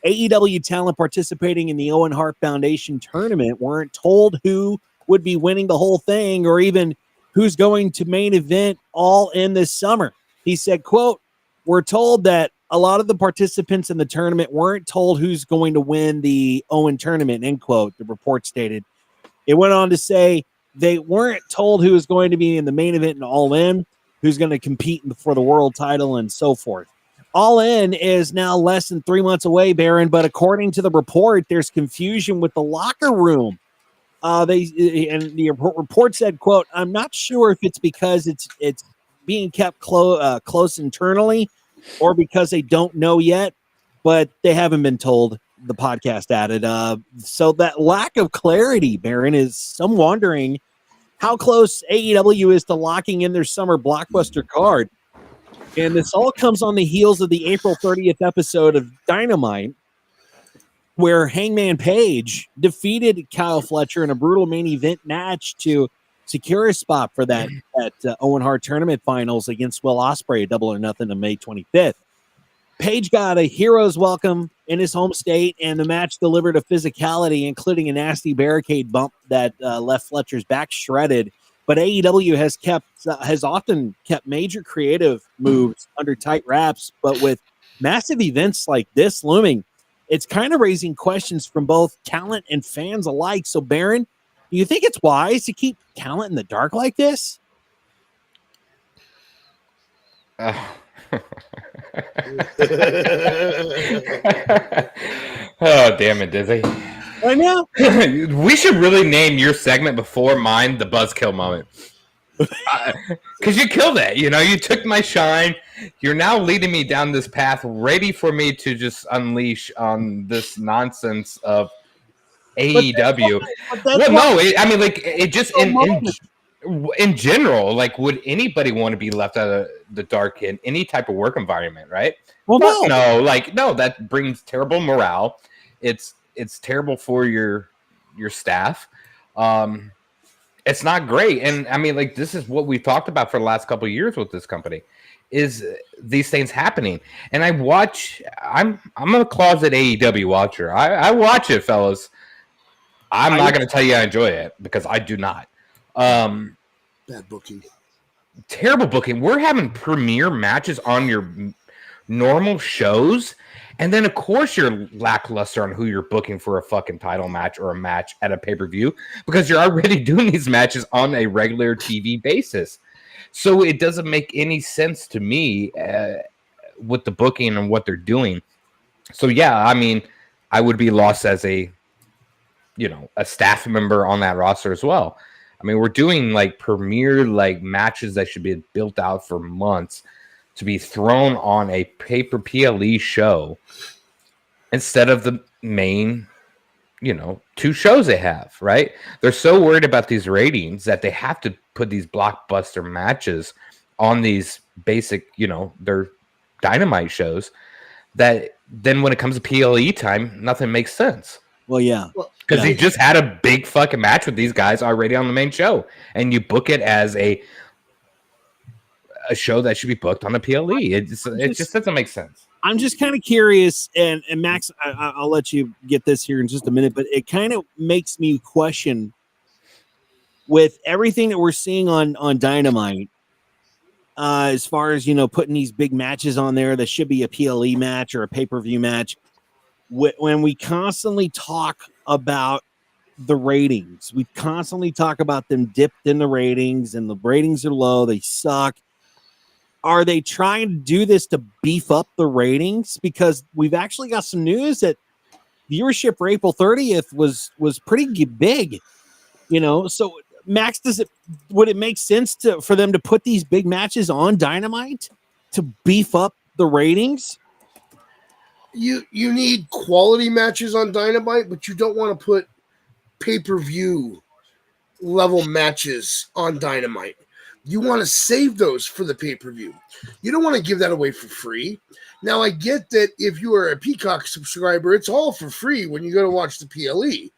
AEW talent participating in the Owen Hart Foundation tournament weren't told who would be winning the whole thing or even who's going to main event All In this summer. He said, quote, "We're told that a lot of the participants in the tournament weren't told who's going to win the Owen tournament," end quote, the report stated. It went on to say they weren't told who was going to be in the main event and All In, who's going to compete for the world title, and so forth. All In is now less than 3 months away, Baron, but according to the report, there's confusion with the locker room. The report said, quote, "I'm not sure if it's because it's being kept close internally or because they don't know yet, but they haven't been told," the podcast added. So that lack of clarity, Baron, is some wondering how close AEW is to locking in their summer blockbuster card. And this all comes on the heels of the April 30th episode of Dynamite, where Hangman Page defeated Kyle Fletcher in a brutal main event match to secure a spot for that Owen Hart tournament finals against Will Ospreay, Double or Nothing, on May 25th. Page got a hero's welcome in his home state, and the match delivered a physicality, including a nasty barricade bump that left Fletcher's back shredded. But AEW has often kept major creative moves under tight wraps, but with massive events like this looming, it's kind of raising questions from both talent and fans alike. So, Baron, do you think it's wise to keep talent in the dark like this? Oh, damn it, Dizzy. I know. We should really name your segment before mine the buzzkill moment. Because you killed it. You know, you took my shine. You're now leading me down this path, ready for me to just unleash on this nonsense of AEW. I mean, like, it just in general, like, would anybody want to be left out of the dark in any type of work environment, right? Well, no, that brings terrible morale. It's terrible for your staff. It's not great. And I mean, like, this is what we've talked about for the last couple of years with this company, is these things happening. And I'm a closet AEW watcher. I watch it, fellas. I'm not going to tell you I enjoy it, because I do not. Bad booking. Terrible booking. We're having premiere matches on your normal shows, and then of course you're lackluster on who you're booking for a fucking title match or a match at a pay-per-view, because you're already doing these matches on a regular TV basis. So it doesn't make any sense to me with the booking and what they're doing. So yeah, I mean, I would be lost as a staff member on that roster as well. I mean, we're doing like premiere like matches that should be built out for months to be thrown on a paper PLE show instead of the main, 2 shows they have, right? They're so worried about these ratings that they have to put these blockbuster matches on these basic, their Dynamite shows, that then when it comes to PLE time, nothing makes sense. Well, yeah. Because he just had a big fucking match with these guys already on the main show, and you book it as a show that should be booked on a PLE. It just doesn't make sense. I'm just kind of curious, and Max, I'll let you get this here in just a minute, but it kind of makes me question, with everything that we're seeing on Dynamite, as far as, putting these big matches on there that should be a PLE match or a pay-per-view match, when we constantly talk about the ratings, we constantly talk about them dipped in the ratings, and the ratings are low, they suck. are they trying to do this to beef up the ratings? Because we've actually got some news that viewership for April 30th was pretty big, So Max, would it make sense for them to put these big matches on Dynamite to beef up the ratings? You need quality matches on Dynamite, but you don't want to put pay-per-view level matches on Dynamite. You want to save those for the pay-per-view. You don't want to give that away for free. Now, I get that if you are a Peacock subscriber, it's all for free when you go to watch the PLE.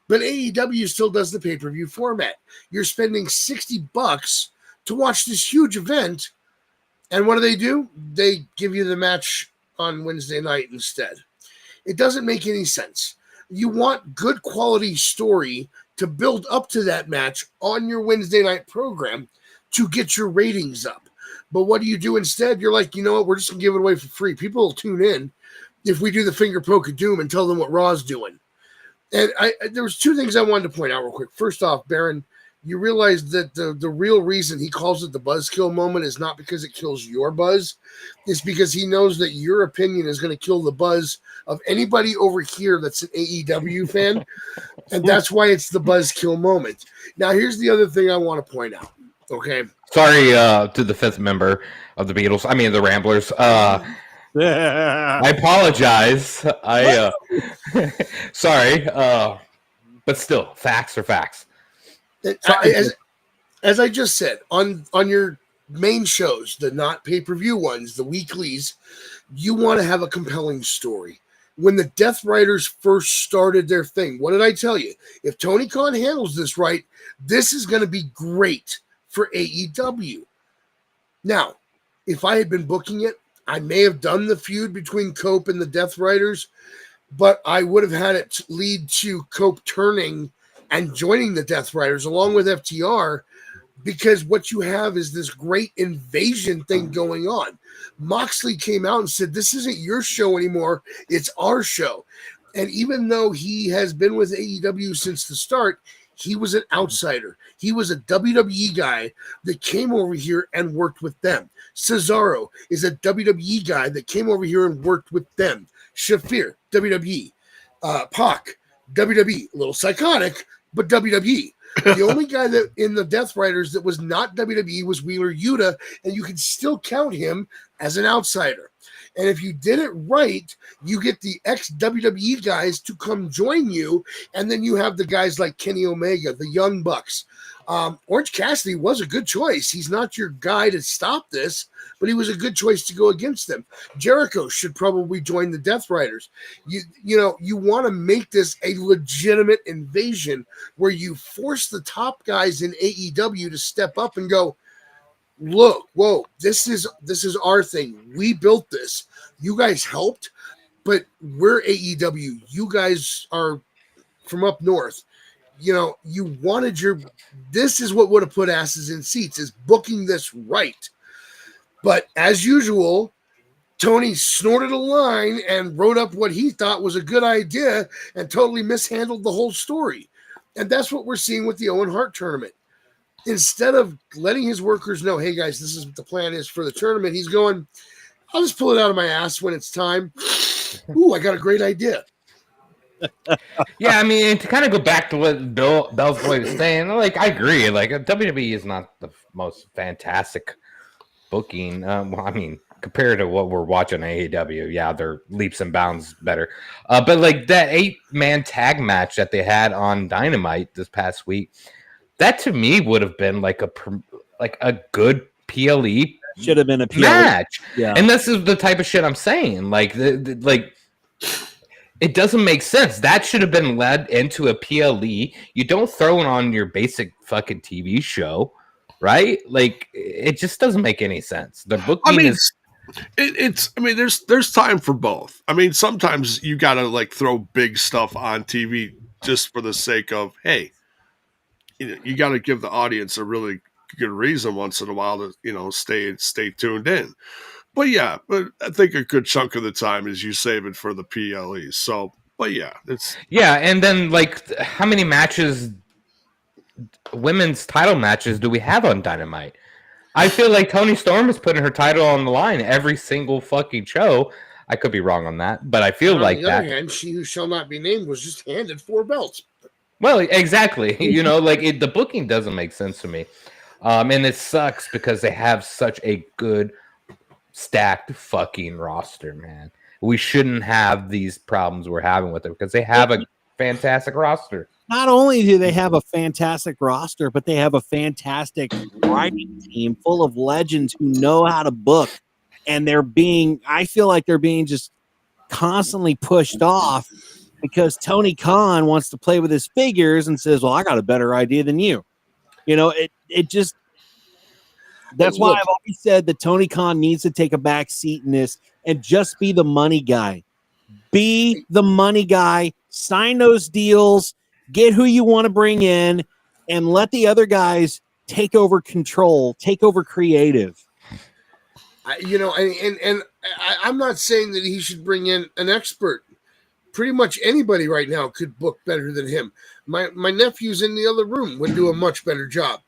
But AEW still does the pay-per-view format. You're spending $60 to watch this huge event, and what do? They give you the match on Wednesday night instead. It doesn't make any sense. You want good quality story to build up to that match on your Wednesday night program to get your ratings up. But what do you do instead? You're like, you know what? We're just going to give it away for free. People will tune in if we do the finger poke of doom and tell them what Raw's doing. And there was two things I wanted to point out real quick. First off, Baron, you realize that the real reason he calls it the buzzkill moment is not because it kills your buzz. It's because he knows that your opinion is going to kill the buzz of anybody over here that's an AEW fan. And that's why it's the buzzkill moment. Now, here's the other thing I want to point out. Okay. Sorry to the fifth member of the Beatles. I mean, the Ramblers. I apologize. Sorry. But still, facts are facts. As I just said, on your main shows, the not pay-per-view ones, the weeklies, you want to have a compelling story. When the Death Riders first started their thing, what did I tell you? If Tony Khan handles this right, this is going to be great for AEW. Now, if I had been booking it, I may have done the feud between Cope and the Death Riders, but I would have had it lead to Cope turning and joining the Death Riders along with FTR, because what you have is this great invasion thing going on. Moxley came out and said, this isn't your show anymore, it's our show. And even though he has been with AEW since the start, he was an outsider. He was a WWE guy that came over here and worked with them. Cesaro is a WWE guy that came over here and worked with them. Shafir, WWE. Pac, WWE. A little psychotic, but WWE. The only guy that in the Death Riders that was not WWE was Wheeler Yuta, and you can still count him as an outsider. And if you did it right, you get the ex-WWE guys to come join you, and then you have the guys like Kenny Omega, the Young Bucks. Orange Cassidy was a good choice. He's not your guy to stop this, but he was a good choice to go against them. Jericho should probably join the Death Riders. You want to make this a legitimate invasion where you force the top guys in AEW to step up and go, look, whoa, this is our thing. We built this. You guys helped, but we're AEW. You guys are from up north. You wanted this is what would have put asses in seats, is booking this right. But as usual, Tony snorted a line and wrote up what he thought was a good idea and totally mishandled the whole story. And that's what we're seeing with the Owen Hart tournament. Instead of letting his workers know, hey, guys, this is what the plan is for the tournament, he's going, I'll just pull it out of my ass when it's time. Ooh, I got a great idea. Yeah, I mean, to kind of go back to what Bell's boy was saying, like, I agree. Like, WWE is not the most fantastic booking. I mean, compared to what we're watching on AEW, yeah, they're leaps and bounds better. But like that 8-man tag match that they had on Dynamite this past week, that to me would have been like a good PLE. Should have been a PLE match. Yeah, and this is the type of shit I'm saying. Like, it doesn't make sense. That should have been led into a PLE. You don't throw it on your basic fucking TV show, right? Like, it just doesn't make any sense. The booking there's time for both. I mean, sometimes you gotta like throw big stuff on TV just for the sake of, hey, you got to give the audience a really good reason once in a while to stay tuned in. But yeah, I think a good chunk of the time is you save it for the PLEs. So, but yeah, and then like how many matches, women's title matches, do we have on Dynamite? I feel like Toni Storm is putting her title on the line every single fucking show. I could be wrong on that, but I feel like that. On the other hand, she who shall not be named was just handed 4 belts. Well, exactly. The booking doesn't make sense to me. And it sucks because they have such a good stacked fucking roster, man. We shouldn't have these problems we're having with it because they have a fantastic roster. Not only do they have a fantastic roster, but they have a fantastic writing team full of legends who know how to book. And I feel like they're being just constantly pushed off because Tony Khan wants to play with his figures and says, well, I got a better idea than you. That's why I've always said that Tony Khan needs to take a back seat in this and just be the money guy. Be the money guy, sign those deals, get who you want to bring in, and let the other guys take over control, take over creative. I'm not saying that he should bring in an expert. Pretty much anybody right now could book better than him. My nephew's in the other room would do a much better job.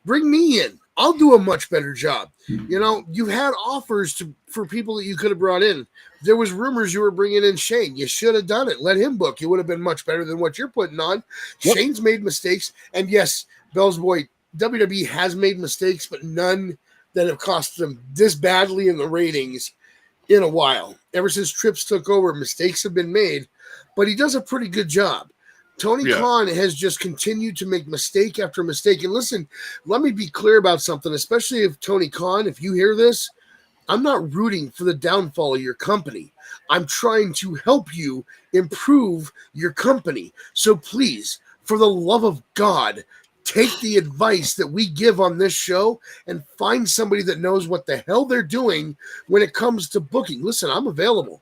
Bring me in. I'll do a much better job. You had offers for people that you could have brought in. There was rumors you were bringing in Shane. You should have done it. Let him book. You would have been much better than what you're putting on. Yep. Shane's made mistakes. And yes, Bell's boy, WWE has made mistakes, but none that have cost them this badly in the ratings in a while. Ever since Trips took over, mistakes have been made, but he does a pretty good job. Tony Khan has just continued to make mistake after mistake. And listen, let me be clear about something, especially if Tony Khan, if you hear this, I'm not rooting for the downfall of your company. I'm trying to help you improve your company. So please, for the love of God, take the advice that we give on this show and find somebody that knows what the hell they're doing when it comes to booking. Listen, I'm available.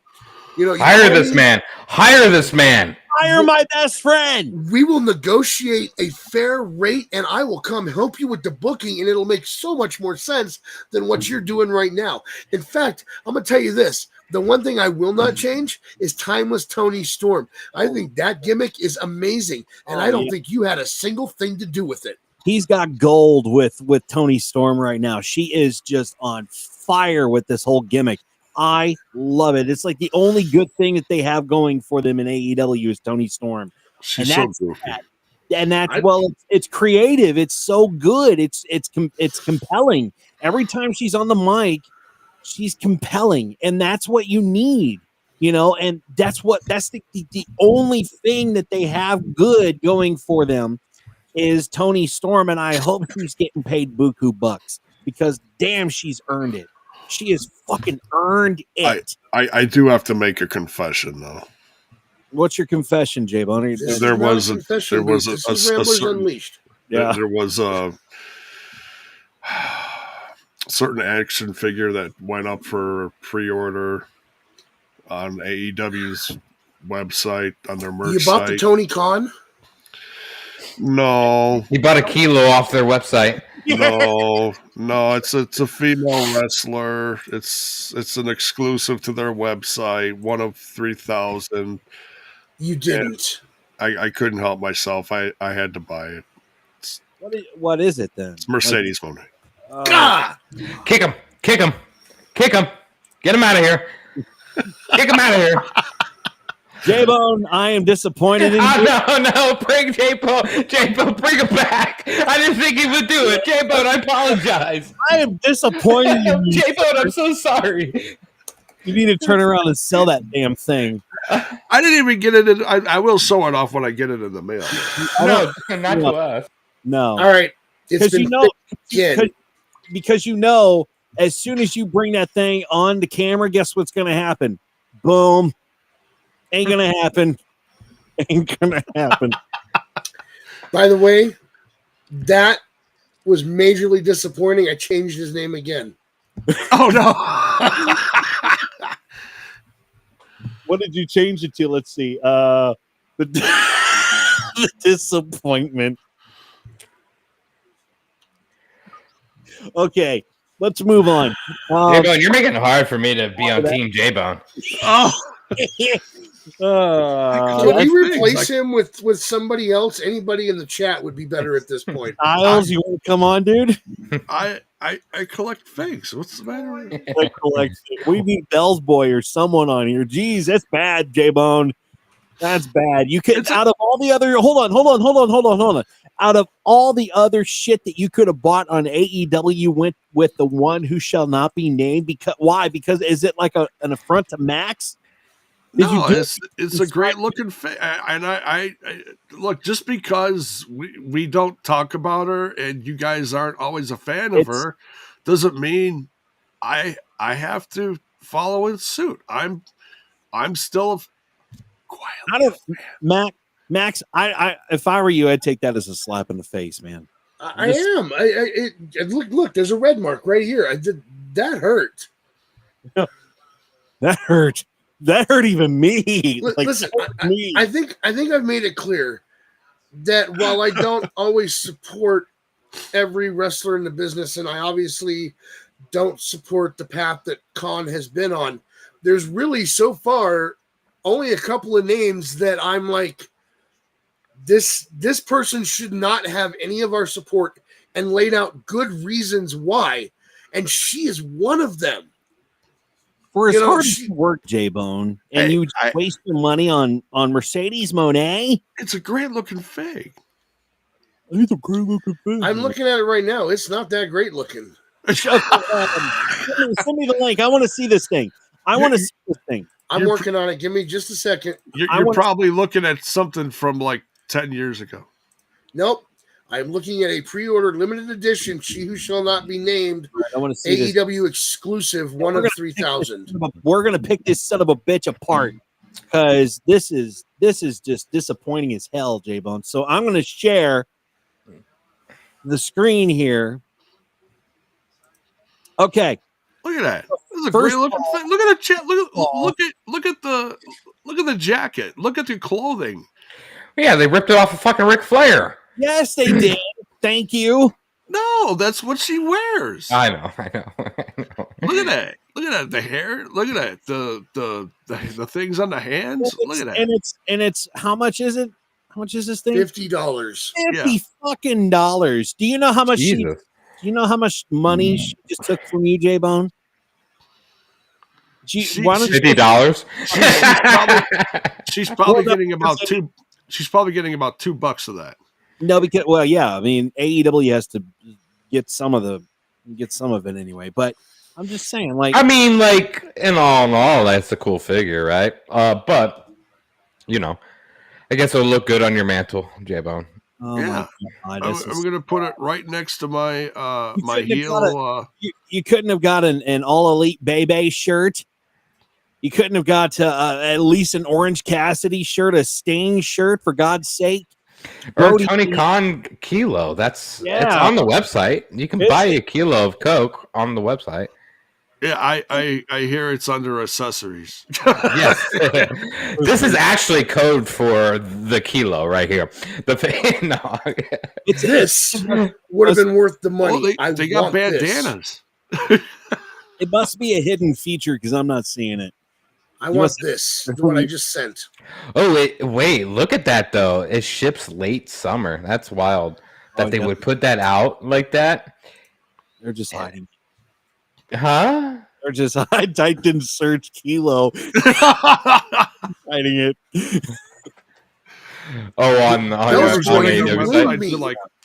Hire this man. Hire this man. Hire my best friend. We will negotiate a fair rate, and I will come help you with the booking, and it'll make so much more sense than what you're doing right now. In fact, I'm going to tell you this. The one thing I will not change is Timeless Tony Storm. I think that gimmick is amazing, and I don't think you had a single thing to do with it. He's got gold with Tony Storm right now. She is just on fire with this whole gimmick. I love it. It's like the only good thing that they have going for them in AEW is Tony Storm. She's so goofy. It's creative. It's so good. It's compelling. Every time she's on the mic, she's compelling, and that's what you need, and that's the only thing that they have good going for them is Tony Storm, and I hope she's getting paid buku bucks because damn, she's earned it. She has fucking earned it. I do have to make a confession though. What's your confession, J-Bone? There was a certain action figure that went up for pre-order on AEW's website on their merch site. You bought the Tony Khan? No. He bought a kilo off their website. No, it's a female wrestler. It's an exclusive to their website, one of 3,000. You didn't. I couldn't help myself. I had to buy it. What is it then? It's Mercedes one. Kick him. Get him out of here. Kick him out of here. J-Bone, I am disappointed in you. No, bring J-Bone, bring him back. I didn't think he would do it. J-Bone, I apologize. I am disappointed in you. J-Bone, I'm so sorry. You need to turn around and sell that damn thing. I didn't even get it. I will sew it off when I get it in the mail. No, not to us. No. All right. Because as soon as you bring that thing on the camera, guess what's going to happen? Boom. Ain't going to happen. By the way, that was majorly disappointing. I changed his name again. Oh, no. What did you change it to? Let's see. The disappointment. Okay, let's move on. J-Bone, you're making it hard for me to be on Team J-Bone. Oh. Can we replace him with somebody else? Anybody in the chat would be better at this point. Isles, you want to come on, dude? I collect figs. What's the matter? We need Bell's Boy or someone on here. Jeez, that's bad, J-Bone. That's bad. You could out of all the other hold on. Out of all the other shit that you could have bought on AEW, went with the one who shall not be named. Because why? Because is it like an affront to Max? It's a great looking fig. And I look, just because we don't talk about her and you guys aren't always a fan of her, doesn't mean I have to follow in suit. I'm still Max, I if I were you, I'd take that as a slap in the face, man. I am. Look, there's a red mark right here. That hurt. That hurt. That hurt even me. Listen, I think I've made it clear that while I don't always support every wrestler in the business, and I obviously don't support the path that Khan has been on, there's really so far only a couple of names that I'm like, this person should not have any of our support, and laid out good reasons why, and she is one of them. For as hard as you work, J-Bone, and you waste your money on Mercedes Moné. It's a great looking fig. It's a great looking fig. I'm looking at it right now. It's not that great looking. Send me the link. I want to see this thing. I'm working on it. Give me just a second. You're probably looking at something from like 10 years ago. Nope. I'm looking at a pre-order limited edition, She Who Shall Not Be Named, I want to see AEW this. Exclusive, one of 3,000. We're going to pick this son of a bitch apart because this is just disappointing as hell, J-Bone. So I'm going to share the screen here. Okay. Look at that. This is a great looking thing. Look at the chat. Look at the jacket. Look at the clothing. Yeah, they ripped it off of fucking Ric Flair. Yes, they did. Thank you. No, that's what she wears. I know. Look at that. Look at that. The hair. Look at that. The things on the hands. Look at that. And it's how much is it? How much is this thing? $50. $50 fucking dollars. Do you know how much do you know how much money she just took from you, J-Bone? $50. She's probably getting about two. She's probably getting about $2 of that. No, because I mean, AEW has to get some of it anyway. But I'm just saying, in all, that's a cool figure, right? But I guess it'll look good on your mantle, J-Bone. Oh yeah, my God, I'm gonna put it right next to my my heel. You couldn't have got an All Elite Bebe shirt. You couldn't have got at least an Orange Cassidy shirt, a Sting shirt, for God's sake. Or Tony Khan kilo. It's on the website. You can buy a kilo of Coke on the website. Yeah, I hear it's under accessories. Yes, this is actually code for the kilo right here. This would have been worth the money. Well, they got bandanas. It must be a hidden feature because I'm not seeing it. I want this. What I just sent. Oh wait! Look at that though. It ships late summer. That's wild. That they would put that out like that. They're just hiding. Huh? Or just I typed in search kilo. Hiding it. On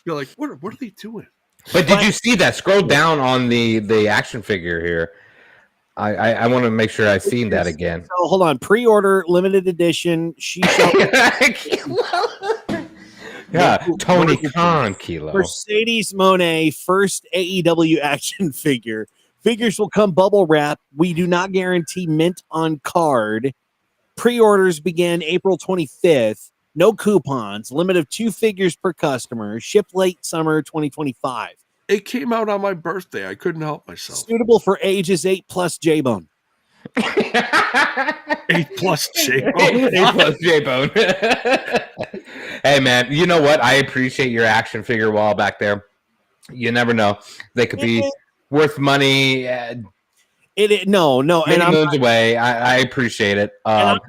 you're like, what are they doing? But did you see that? Scroll down on the action figure here. I want to make sure I've seen that again. So hold on. Pre-order limited edition. She shall Tony Khan kilo. Mercedes Moné first AEW action figure. Figures will come bubble wrap. We do not guarantee mint on card. Pre-orders begin April 25th. No coupons. Limit of 2 figures per customer. Shipped late summer 2025. It came out on my birthday. I couldn't help myself. Suitable for ages 8+ J-Bone. 8+ J-Bone. 8+ J-Bone. Hey, man, you know what? I appreciate your action figure wall back there. You never know. They could be worth money. No, Making and moves away. I appreciate it. I'll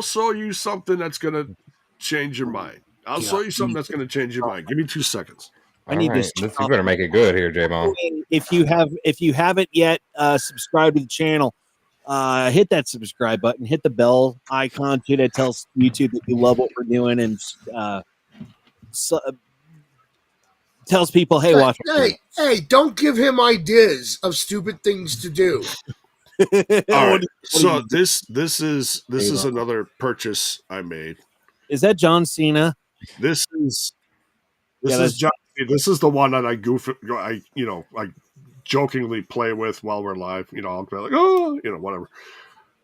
show you something that's gonna change your mind. I'll show you something that's gonna change your mind. Give me 2 seconds. I need this. You better make it good here, J-Bone. If you haven't yet subscribed to the channel, hit that subscribe button, hit the bell icon too. That tells YouTube that you love what we're doing, and tells people, "Hey, watch." Hey! Don't give him ideas of stupid things to do. All right. So this is another purchase I made. Is that John Cena? This is John. This is the one that I jokingly play with while we're live. I'll be like, oh, whatever.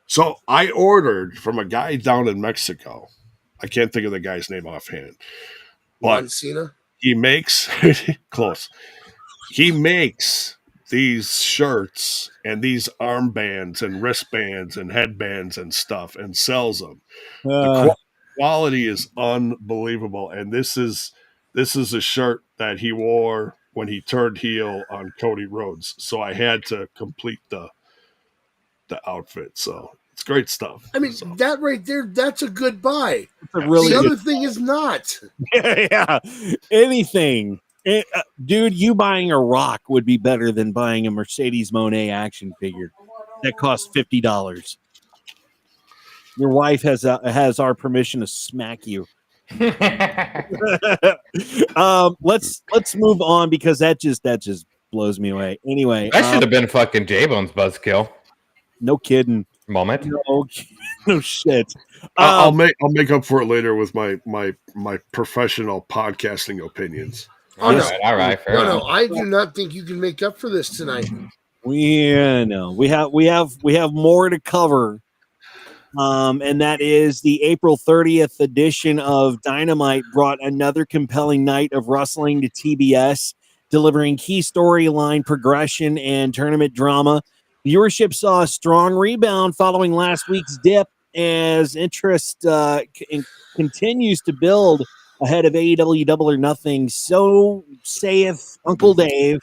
So I ordered from a guy down in Mexico. I can't think of the guy's name offhand. But John Cena? He makes close. He makes these shirts and these armbands and wristbands and headbands and stuff and sells them. The quality is unbelievable. And this is a shirt that he wore when he turned heel on Cody Rhodes. So I had to complete the outfit. So it's great stuff. I mean, that right there, that's a good buy. Really the other thing is not. Yeah, anything. Dude, you buying a rock would be better than buying a Mercedes Moné action figure that costs $50. Your wife has our permission to smack you. Let's move on because that just blows me away. Anyway, that should have been fucking J-Bone's buzzkill. No kidding. Moment. No shit. I'll make up for it later with my professional podcasting opinions. All right. Fair enough. No, I do not think you can make up for this tonight. We have more to cover. And that is the April 30th edition of Dynamite brought another compelling night of wrestling to TBS, delivering key storyline progression and tournament drama. Viewership saw a strong rebound following last week's dip as interest continues to build ahead of AEW Double or Nothing. So saith Uncle Dave.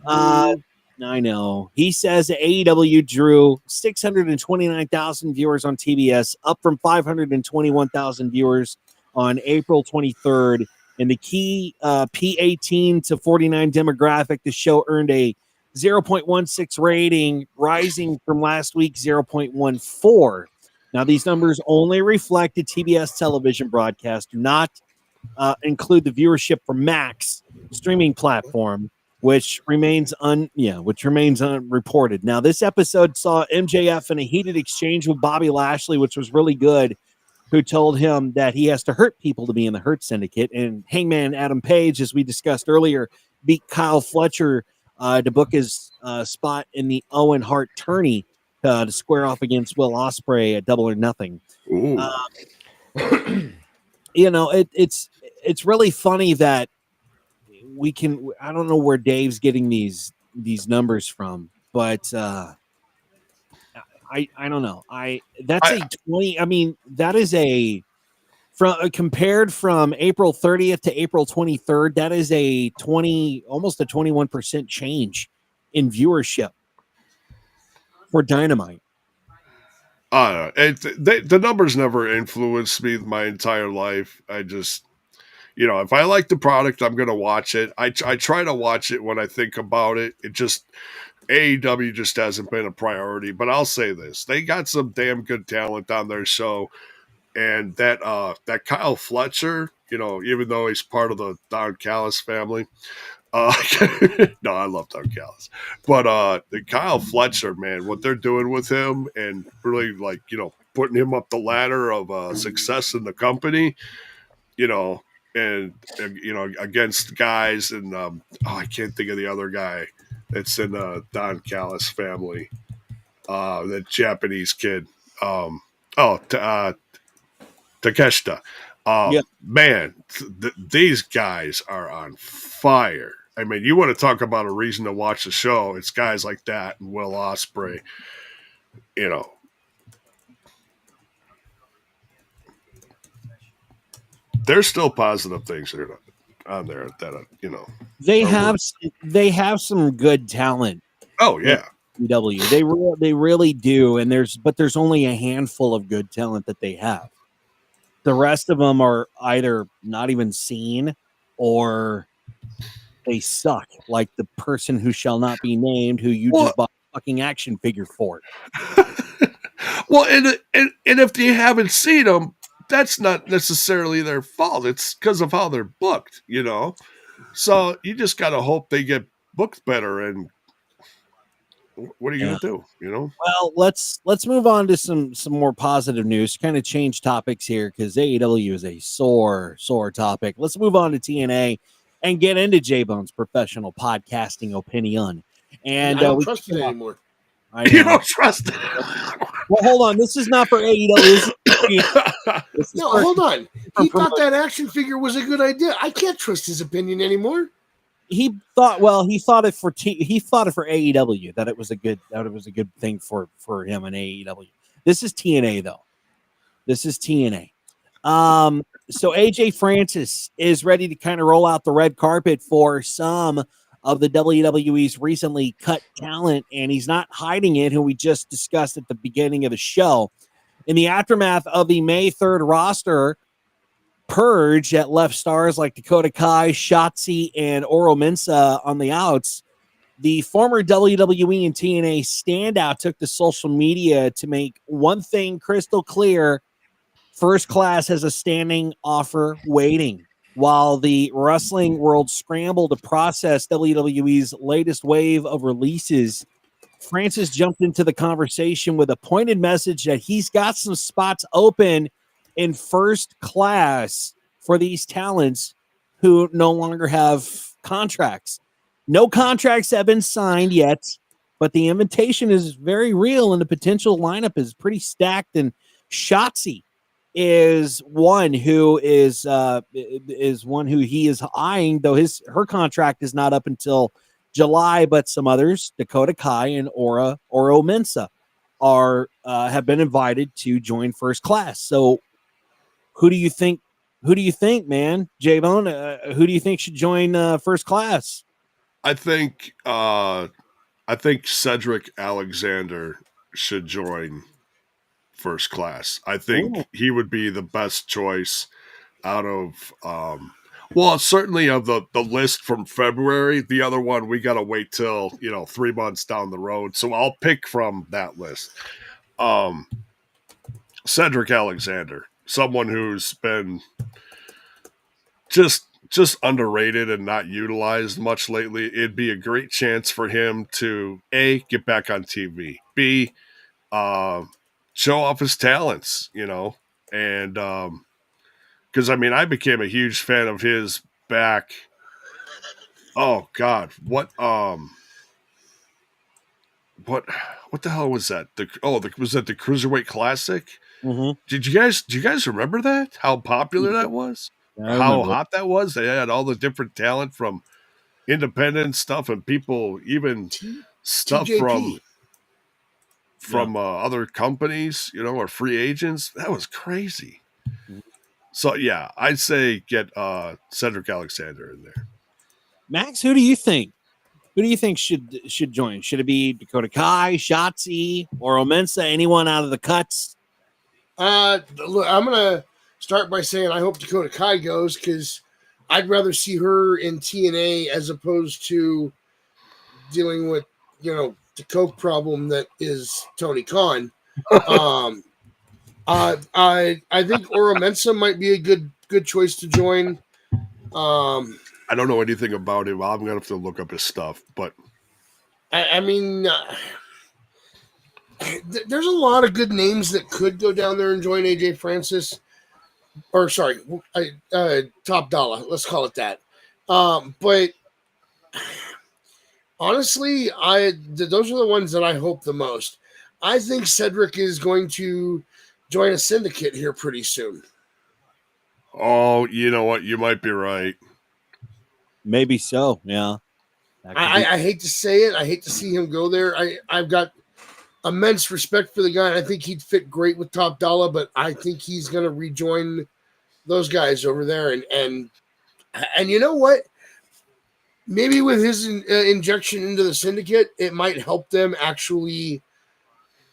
I know. He says that AEW drew 629,000 viewers on TBS, up from 521,000 viewers on April 23rd. And the key P18 to 49 demographic, the show earned a 0.16 rating, rising from last week's 0.14. Now, these numbers only reflect the TBS television broadcast, do not include the viewership for Max streaming platform, which remains unreported. Now, this episode saw MJF in a heated exchange with Bobby Lashley, which was really good, who told him that he has to hurt people to be in the Hurt Syndicate. And Hangman Adam Page, as we discussed earlier, beat Kyle Fletcher to book his spot in the Owen Hart tourney to square off against Will Ospreay at Double or Nothing. It's really funny that we can. I don't know where Dave's getting these numbers from, but I don't know. That's a 20. I mean, that is compared from April 30th to April 23rd. That is almost a 21% change in viewership for Dynamite. The numbers never influenced me my entire life. I just, if I like the product, I'm going to watch it. I try to watch it when I think about it. It just, AEW just hasn't been a priority. But I'll say this. They got some damn good talent on their show. And that Kyle Fletcher, even though he's part of the Don Callis family, no, I love Don Callis, but the Kyle Fletcher, man, what they're doing with him and really putting him up the ladder of success in the company, and against guys and I can't think of the other guy that's in the Don Callis family, the Japanese kid, Takeshita. Man, these guys are on fire. I mean, you want to talk about a reason to watch the show? It's guys like that and Will Ospreay. There's still positive things that are on there that they have some good talent Oh yeah. AEW. They really do, and there's only a handful of good talent that they have. The rest of them are either not even seen or they suck, like the person who shall not be named, who you just bought a fucking action figure for. Well, and if you haven't seen them, that's not necessarily their fault. It's because of how they're booked, you know. So you just got to hope they get booked better. And what are you going to do, you know? Well, let's move on to some more positive news. Kind of change topics here because AEW is a sore topic. Let's move on to TNA and get into J-Bone's professional podcasting opinion. And I don't trust it anymore. You don't trust it. Well, hold on. This is not for AEW. No, hold on. He thought that action figure was a good idea. I can't trust his opinion anymore. He thought it for AEW that it was a good thing for him in AEW. This is TNA though. This is TNA. So AJ Francis is ready to kind of roll out the red carpet for some of the WWE's recently cut talent, and he's not hiding it, who we just discussed at the beginning of the show. In the aftermath of the May 3rd roster purge that left stars like Dakota Kai, Shotzi, and Oro Mensah on the outs, the former WWE and TNA standout took to social media to make one thing crystal clear: First Class has a standing offer waiting. While the wrestling world scrambled to process WWE's latest wave of releases, Francis jumped into the conversation with a pointed message that he's got some spots open in First Class for these talents who no longer have contracts. No contracts have been signed yet, but the invitation is very real and the potential lineup is pretty stacked. And Shotzi is one who he is eyeing, though her contract is not up until July, but some others, Dakota Kai and Oro Mensah, have been invited to join First Class. So who do you think, man? J-Bone, who do you think should join First Class? I think Cedric Alexander should join First Class. I think he would be the best choice out of certainly of the list from February. The other one we got to wait till 3 months down the road, so I'll pick from that list. Cedric Alexander, someone who's been just underrated and not utilized much lately. It'd be a great chance for him to A, get back on TV, B, show off his talents, and because I became a huge fan of his back. Oh God, what the hell was that? Was that the Cruiserweight Classic? Mm-hmm. Did you guys remember that? How popular that was? How hot that was? They had all the different talent from independent stuff and people, even stuff TJP. from other companies, or free agents. That was crazy. So yeah, I'd say get Cedric Alexander in there. Max, who do you think? Who do you think should join? Should it be Dakota Kai, Shotzi, or Mensah? Anyone out of the cuts? Look, I'm gonna start by saying I hope Dakota Kai goes, because I'd rather see her in TNA as opposed to dealing with the coke problem that is Tony Khan. I think Oro Mensah might be a good choice to join. I don't know anything about him. I'm gonna have to look up his stuff, but there's a lot of good names that could go down there and join AJ Francis, or sorry, Top Dollar. Let's call it that. But honestly, those are the ones that I hope the most. I think Cedric is going to join a syndicate here pretty soon. Oh, you know what? You might be right. Maybe so, yeah. I hate to say it. I hate to see him go there. I've got immense respect for the guy. I think he'd fit great with Top Dollar, but I think he's going to rejoin those guys over there. And you know what? maybe with his injection into the syndicate, it might help them actually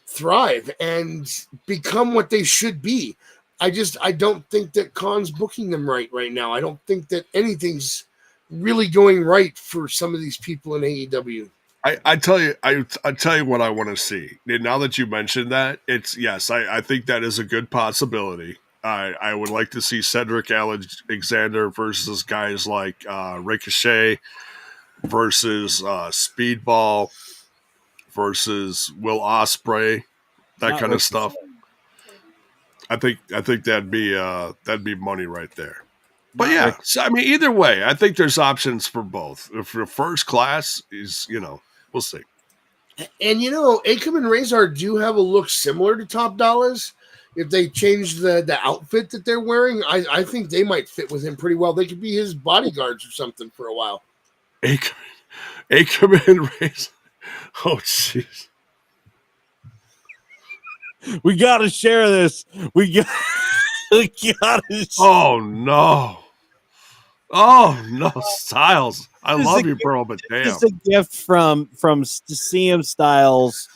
thrive and become what they should be. I don't think that Khan's booking them right now. I don't think that anything's really going right for some of these people in AEW. I tell you what I want to see. And now that you mentioned that, I think that is a good possibility. I would like to see Cedric Alexander versus guys like Ricochet versus Speedball versus Will Ospreay, that kind of stuff. I think that'd be money right there. But yeah, so, I mean, either way, I think there's options for both. For first class is, we'll see. And Akam and Razor do have a look similar to Top Dollars. If they change the outfit that they're wearing, I think they might fit with him pretty well. They could be his bodyguards or something for a while. Akam and Razor. Oh, jeez. We got to share this. We got to. Oh, no. Oh, no, Styles. I love you, bro, but damn. It's a gift from CM Styles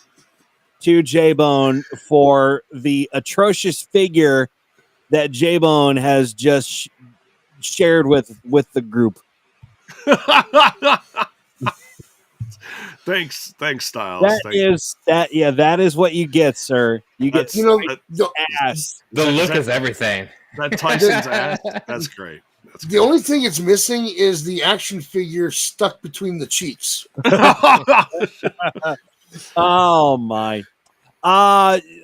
to J-Bone for the atrocious figure that J-Bone has just shared with the group. Thanks, Styles. That is what you get, sir. You get the ass. The look is everything. That Tyson's ass. That's great. The only thing it's missing is the action figure stuck between the cheeks. Oh my.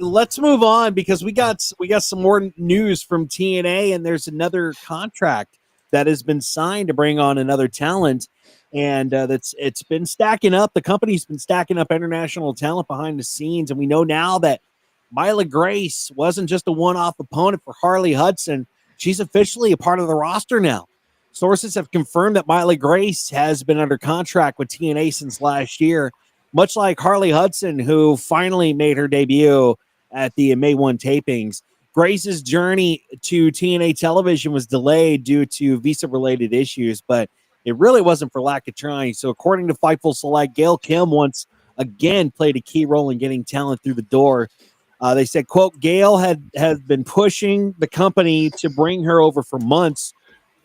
Let's move on because we got some more news from TNA, and there's another contract that has been signed to bring on another talent, and it's been stacking up. The company's been stacking up international talent behind the scenes, and we know now that Myla Grace wasn't just a one-off opponent for Harley Hudson. She's officially a part of the roster now. Sources have confirmed that Myla Grace has been under contract with TNA since last year, much like Harley Hudson, who finally made her debut at the May 1 tapings. Grace's journey to TNA television was delayed due to visa-related issues, but it really wasn't for lack of trying. So according to Fightful Select, Gail Kim once again played a key role in getting talent through the door. They said, quote, Gail had been pushing the company to bring her over for months,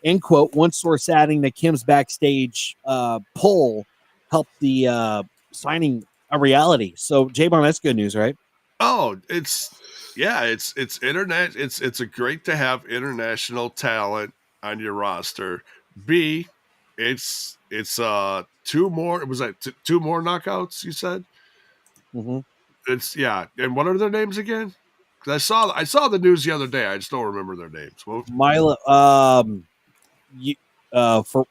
end quote. One source adding that Kim's backstage pull helped the signing a reality. So, J-Bone, that's good news, right? Oh, it's internet. It's a great to have international talent on your roster. B, it's two more. Was that two more knockouts? You said. Mm-hmm. And what are their names again? Because I saw the news the other day. I just don't remember their names. Well, Myla,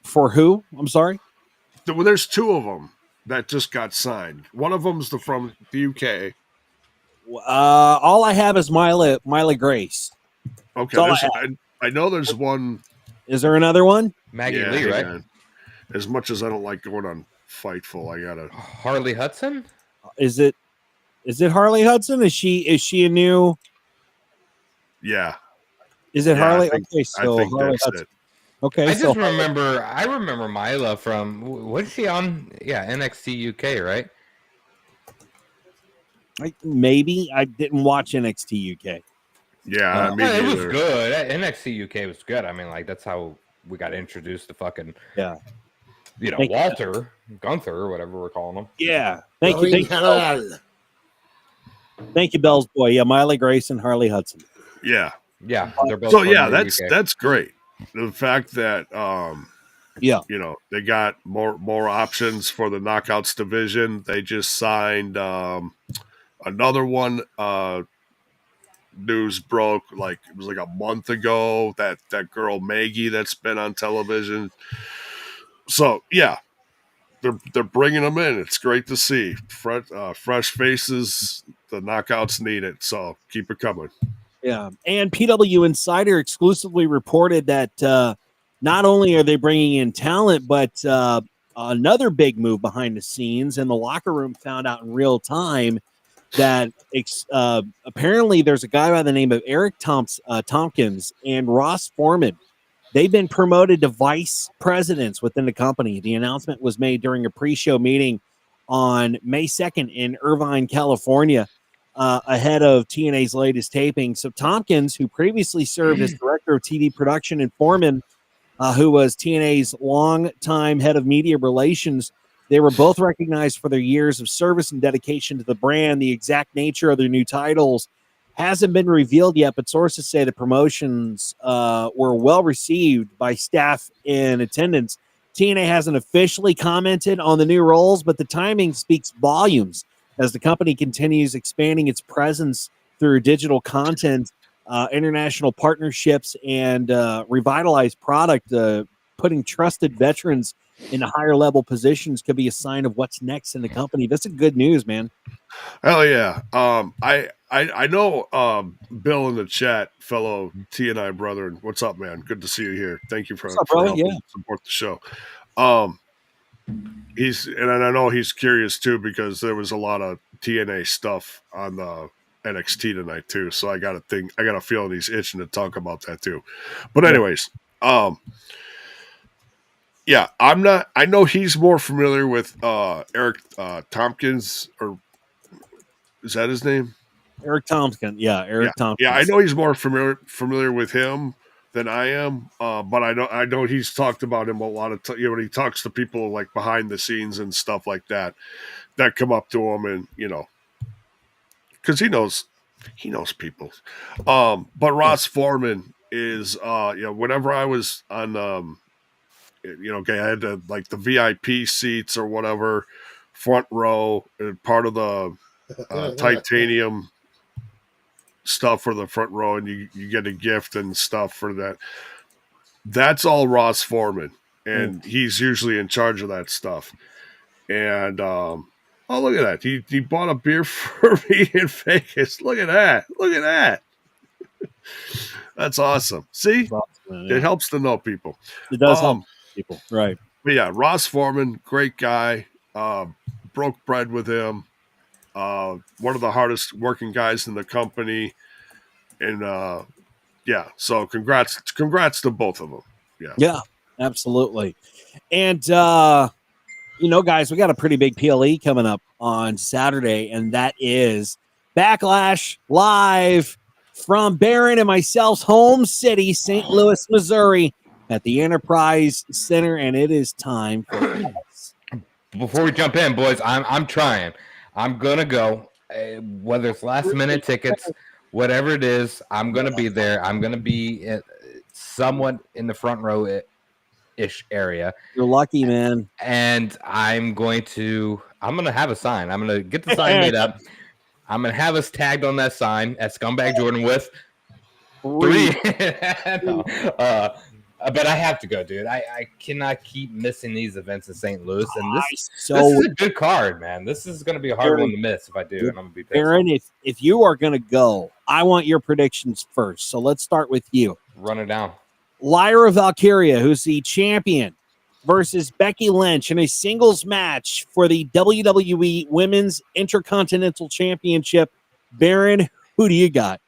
for who? I'm sorry. Well, there's two of them that just got signed. One of them's from the UK. All I have is Myla Grace. Okay, I know there's one. Is there another one? Maggie Lee, right? Man. As much as I don't like going on Fightful, I gotta. Harley Hudson. Is it Harley Hudson? Is she a new? Yeah. Is it Harley? I think Harley that's Hudson. it. Okay. I remember Myla from what is she on? Yeah, NXT UK, right? Maybe I didn't watch NXT UK. Yeah, it was good. NXT UK was good. I mean, like that's how we got introduced to fucking Walter Gunther or whatever we're calling him. Yeah. Thank you. Thank you, Bell's boy. Yeah, Myla Grace and Harley Hudson. Yeah. Yeah. They're both that's great. The fact that they got more options for the knockouts division. They just signed another one. News broke it was a month ago that girl Maggie that's been on television. So yeah. They're bringing them in. It's great to see fresh faces. The knockouts need it, so keep it coming. Yeah, and PW Insider exclusively reported that not only are they bringing in talent, but another big move behind the scenes, and the locker room found out in real time that apparently there's a guy by the name of Eric Tompkins and Ross Foreman They've been promoted to vice presidents within the company. The announcement was made during a pre-show meeting on May 2nd in Irvine, California, ahead of TNA's latest taping. So Tompkins, who previously served as director of TV production, and Foreman, who was TNA's longtime head of media relations, they were both recognized for their years of service and dedication to the brand. The exact nature of their new titles hasn't been revealed yet, but sources say the promotions were well received by staff in attendance. TNA hasn't officially commented on the new roles, but the timing speaks volumes as the company continues expanding its presence through digital content, international partnerships, and revitalized product. Putting trusted veterans in higher level positions could be a sign of what's next in the company. That's a good news, man. Hell yeah. I know Bill in the chat, fellow TNI brethren. What's up, man? Good to see you here. Thank you for helping support the show. And I know he's curious too, because there was a lot of TNA stuff on the NXT tonight too. So I got a feeling he's itching to talk about that too. But anyways, yeah, I know he's more familiar with Eric Tompkins, or is that his name? Eric Tompkins. Yeah, Eric Tompkins. Yeah, I know he's more familiar with him than I am. But I know he's talked about him a lot of when he talks to people like behind the scenes and stuff like that come up to him, and because he knows people. But Ross Foreman is whenever I was on okay, I had like the VIP seats or whatever, front row, part of the titanium stuff for the front row, and you get a gift and stuff for that. That's all Ross Foreman, and he's usually in charge of that stuff. And oh, look at that! He bought a beer for me in Vegas. Look at that! That's awesome. See, it helps to know people. It does help people, right? But yeah, Ross Foreman, great guy. Broke bread with him. One of the hardest working guys in the company, and so congrats to both of them. Yeah, absolutely. And guys, we got a pretty big PLE coming up on Saturday, and that is Backlash live from Baron and myself's home city, St. Louis, Missouri, at the Enterprise Center, and it is time for us. Before we jump in, boys, I'm trying. I'm gonna go, whether it's last minute tickets, whatever it is. I'm gonna be there. I'm gonna be somewhat in the front row ish area. You're lucky, man. And I'm gonna have a sign. I'm gonna get the sign made up. I'm gonna have us tagged on that sign at Scumbag Jordan with 3. But I have to go, dude. I cannot keep missing these events in St. Louis, and this is a good card, man. This is going to be a hard one to miss if I do, and I'm going to be pissed. Aaron, if you are going to go, I want your predictions first. So let's start with you. Run it down. Lyra Valkyria, who's the champion, versus Becky Lynch in a singles match for the WWE Women's Intercontinental Championship. Baron, who do you got?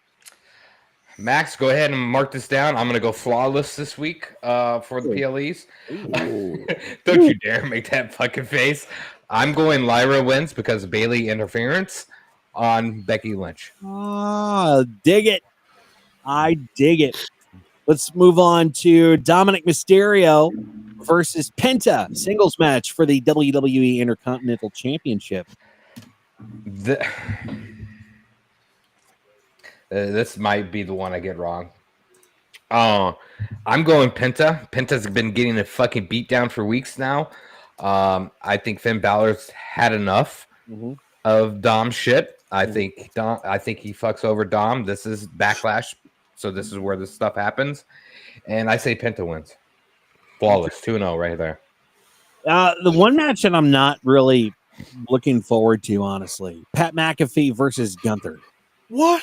Max, go ahead and mark this down. I'm going to go flawless this week for the PLEs. Don't you dare make that fucking face. I'm going Lyra wins because of Bailey interference on Becky Lynch. Dig it. I dig it. Let's move on to Dominic Mysterio versus Penta, singles match for the WWE Intercontinental Championship. This might be the one I get wrong. I'm going Penta. Penta's been getting a fucking beat down for weeks now. I think Finn Balor's had enough of Dom shit. I think he fucks over Dom. This is Backlash, so this is where this stuff happens. And I say Penta wins. Flawless, 2-0 right there. The one match that I'm not really looking forward to, honestly, Pat McAfee versus Gunther. What?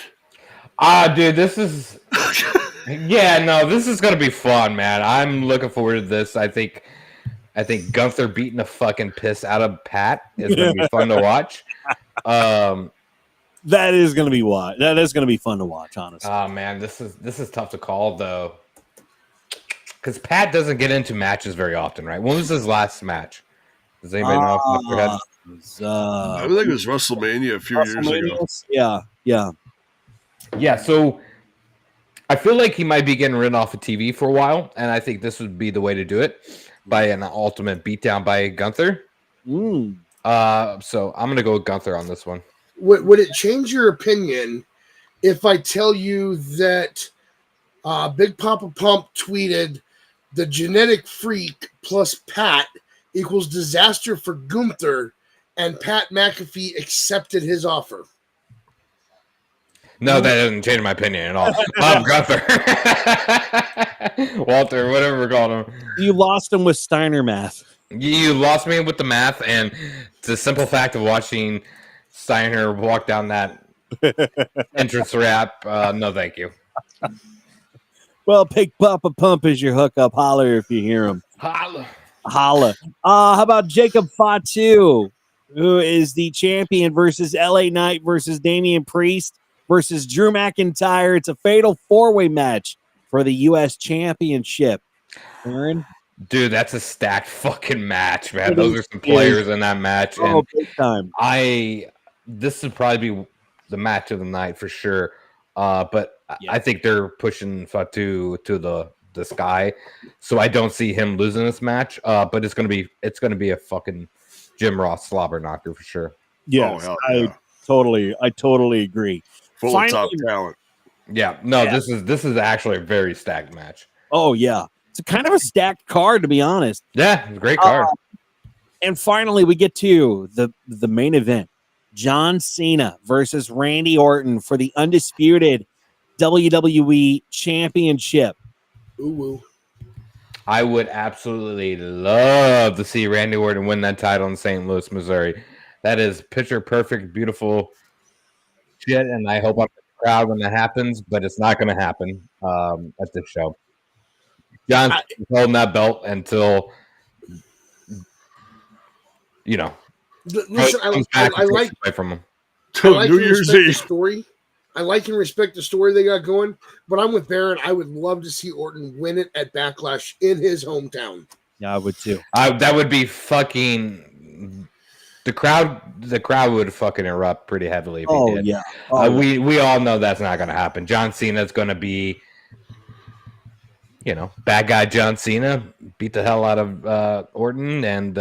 Dude, this is this is gonna be fun, man. I'm looking forward to this. I think Gunther beating the fucking piss out of Pat is gonna be fun to watch. That is gonna be what. That is gonna be fun to watch, honestly. Oh man, this is tough to call though. Because Pat doesn't get into matches very often, right? When was his last match? Does anybody know off the top of their head? I think it was WrestleMania a few years ago. Yeah. So I feel like he might be getting ridden off of TV for a while, and I think this would be the way to do it by an ultimate beatdown by Gunther. So I'm going to go with Gunther on this one. Would it change your opinion if I tell you that Big Papa Pump tweeted the genetic freak plus Pat equals disaster for Gunther, and Pat McAfee accepted his offer? No, that doesn't change my opinion at all. Gunther. Walter, whatever we're calling him. You lost him with Steiner math. You lost me with the math, and the simple fact of watching Steiner walk down that entrance ramp, no thank you. Well, Big Papa Pump is your hookup. Holler if you hear him. Holla. How about Jacob Fatu, who is the champion, versus LA Knight versus Damian Priest versus Drew McIntyre? It's a fatal 4-way match for the U.S. Championship. Aaron? Dude, that's a stacked fucking match, man. Those are some players in that match. Oh, big time. This would probably be the match of the night for sure. But I think they're pushing Fatu to the sky, so I don't see him losing this match. But it's gonna be a fucking Jim Ross slobber knocker for sure. Yes, yeah. I totally agree. Full of top talent. Yeah, no, this is actually a very stacked match. Oh yeah, it's a kind of a stacked card, to be honest. Yeah, it's a great card. And finally, we get to the main event: John Cena versus Randy Orton for the undisputed WWE Championship. Ooh. I would absolutely love to see Randy Orton win that title in St. Louis, Missouri. That is picture perfect, beautiful shit, and I hope I'm in the crowd when that happens, but it's not going to happen at this show. John's holding that belt until, Listen, I like away from him. New Year's Eve story. I like and respect the story they got going, but I'm with Baron. I would love to see Orton win it at Backlash in his hometown. Yeah, I would too. That would be fucking. The crowd would fucking erupt pretty heavily if he did. Yeah. We all know that's not going to happen. John Cena's going to be, bad guy John Cena, beat the hell out of Orton and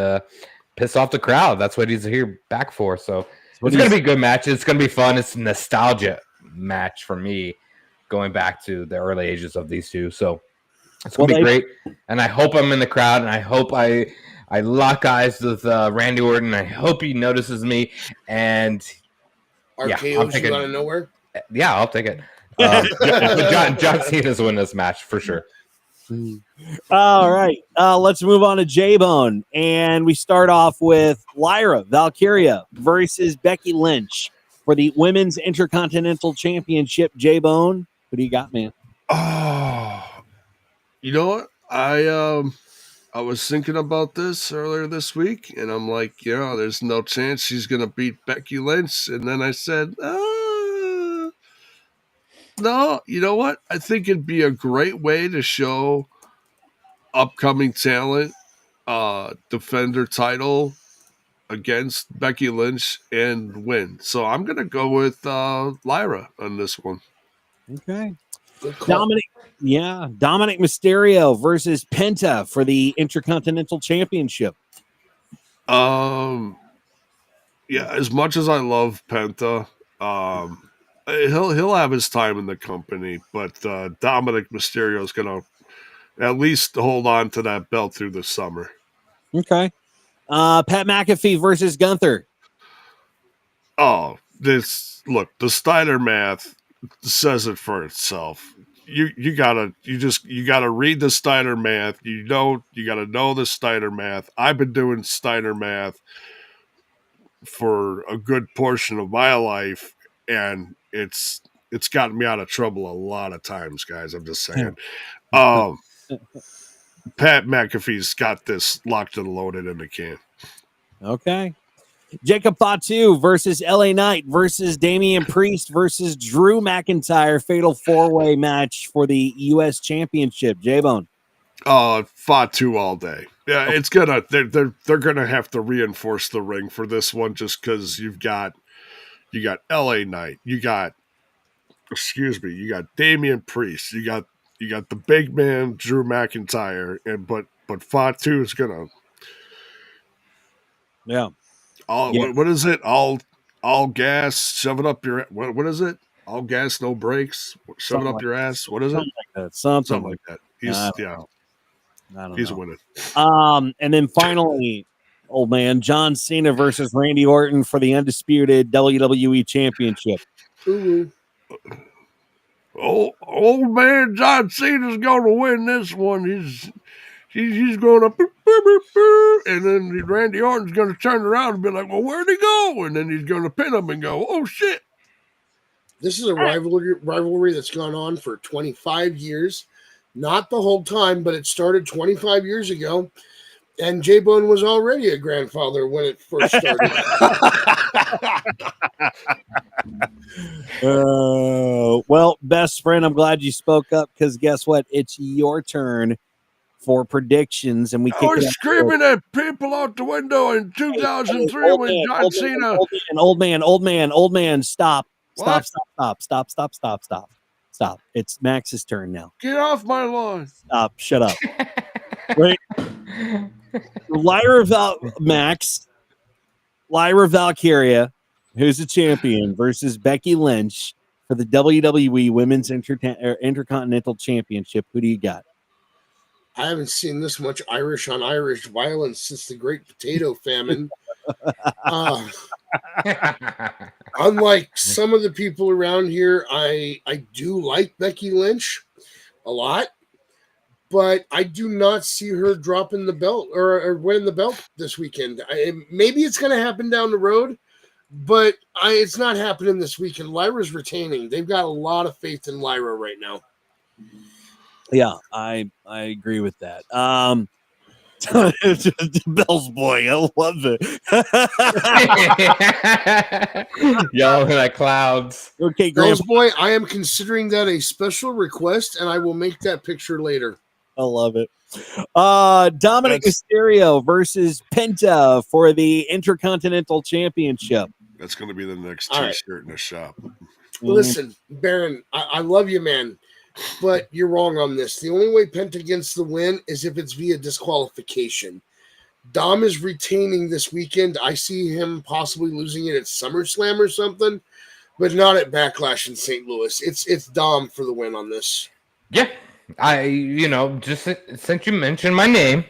piss off the crowd. That's what he's here back for. So it's going to be a good match. It's going to be fun. It's nostalgia match for me, going back to the early ages of these two. So it's going to be great. And I hope I'm in the crowd, and I hope I lock eyes with Randy Orton. I hope he notices me. And RKO's you out of nowhere? Yeah, I'll take it. John Cena's win this match for sure. All right. Let's move on to J-Bone. And we start off with Lyra Valkyria versus Becky Lynch for the Women's Intercontinental Championship. J-Bone, what do you got, man? Oh, you know what? I was thinking about this earlier this week, and I'm like, there's no chance she's going to beat Becky Lynch. And then I said, no, you know what? I think it'd be a great way to show upcoming talent defend their title against Becky Lynch and win. So I'm going to go with Lyra on this one. Okay. Dominic Mysterio versus Penta for the Intercontinental Championship. Yeah, as much as I love Penta, he'll have his time in the company, but Dominic Mysterio is going to at least hold on to that belt through the summer. Okay. Pat McAfee versus Gunther. Oh, the Steiner math says it for itself. You gotta read the Steiner math. You gotta know the Steiner math. I've been doing Steiner math for a good portion of my life, and it's gotten me out of trouble a lot of times, guys. I'm just saying. Pat McAfee's got this locked and loaded in the can. Okay. Jacob Fatu versus LA Knight versus Damian Priest versus Drew McIntyre. Fatal 4-way match for the U.S. Championship. J-Bone. Fatu all day. Yeah, it's gonna they're gonna have to reinforce the ring for this one just because you got LA Knight, you got Damian Priest, you got the big man Drew McIntyre, and but Fatu is gonna what is it? All gas, shove it up your what is it? All gas, no brakes, shove it up your ass. What is it? Something like that. Something like that. I don't He's know. winning. And then finally, old man John Cena versus Randy Orton for the undisputed WWE Championship. Ooh. Old man John Cena's going to win this one. He's going to boop, boop, boop, boop, and then Randy Orton's going to turn around and be like, "Well, where'd he go?" And then he's going to pin him and go, "Oh shit!" This is a rivalry that's gone on for 25 years. Not the whole time, but it started 25 years ago. And J-Bone was already a grandfather when it first started. Well, best friend, I'm glad you spoke up because guess what? It's your turn for predictions, and we I was screaming at people out the window in 2003 when John Cena. Old man, stop. Stop. It's Max's turn now. Get off my lawn. Stop. Shut up. Right. Lyra Valkyria, who's the champion, versus Becky Lynch for the WWE Women's Intercontinental Championship. Who do you got? I haven't seen this much Irish on Irish violence since the Great Potato Famine. Unlike some of the people around here, I do like Becky Lynch a lot, but I do not see her dropping the belt or winning the belt this weekend. Maybe it's going to happen down the road, but it's not happening this weekend. Lyra's retaining. They've got a lot of faith in Lyra right now. Yeah, I agree with that. Bell's boy, I love it. Yelling at clouds. Okay, Bell's boy, I am considering that a special request, and I will make that picture later. I love it. Dominic Mysterio versus Penta for the Intercontinental Championship. That's going to be the next T-shirt in the shop. Listen, Baron, I love you, man. But you're wrong on this. The only way Penta gets the win is if it's via disqualification. Dom is retaining this weekend. I see him possibly losing it at SummerSlam or something, but not at Backlash in St. Louis. It's Dom for the win on this. Yeah. Just since you mentioned my name,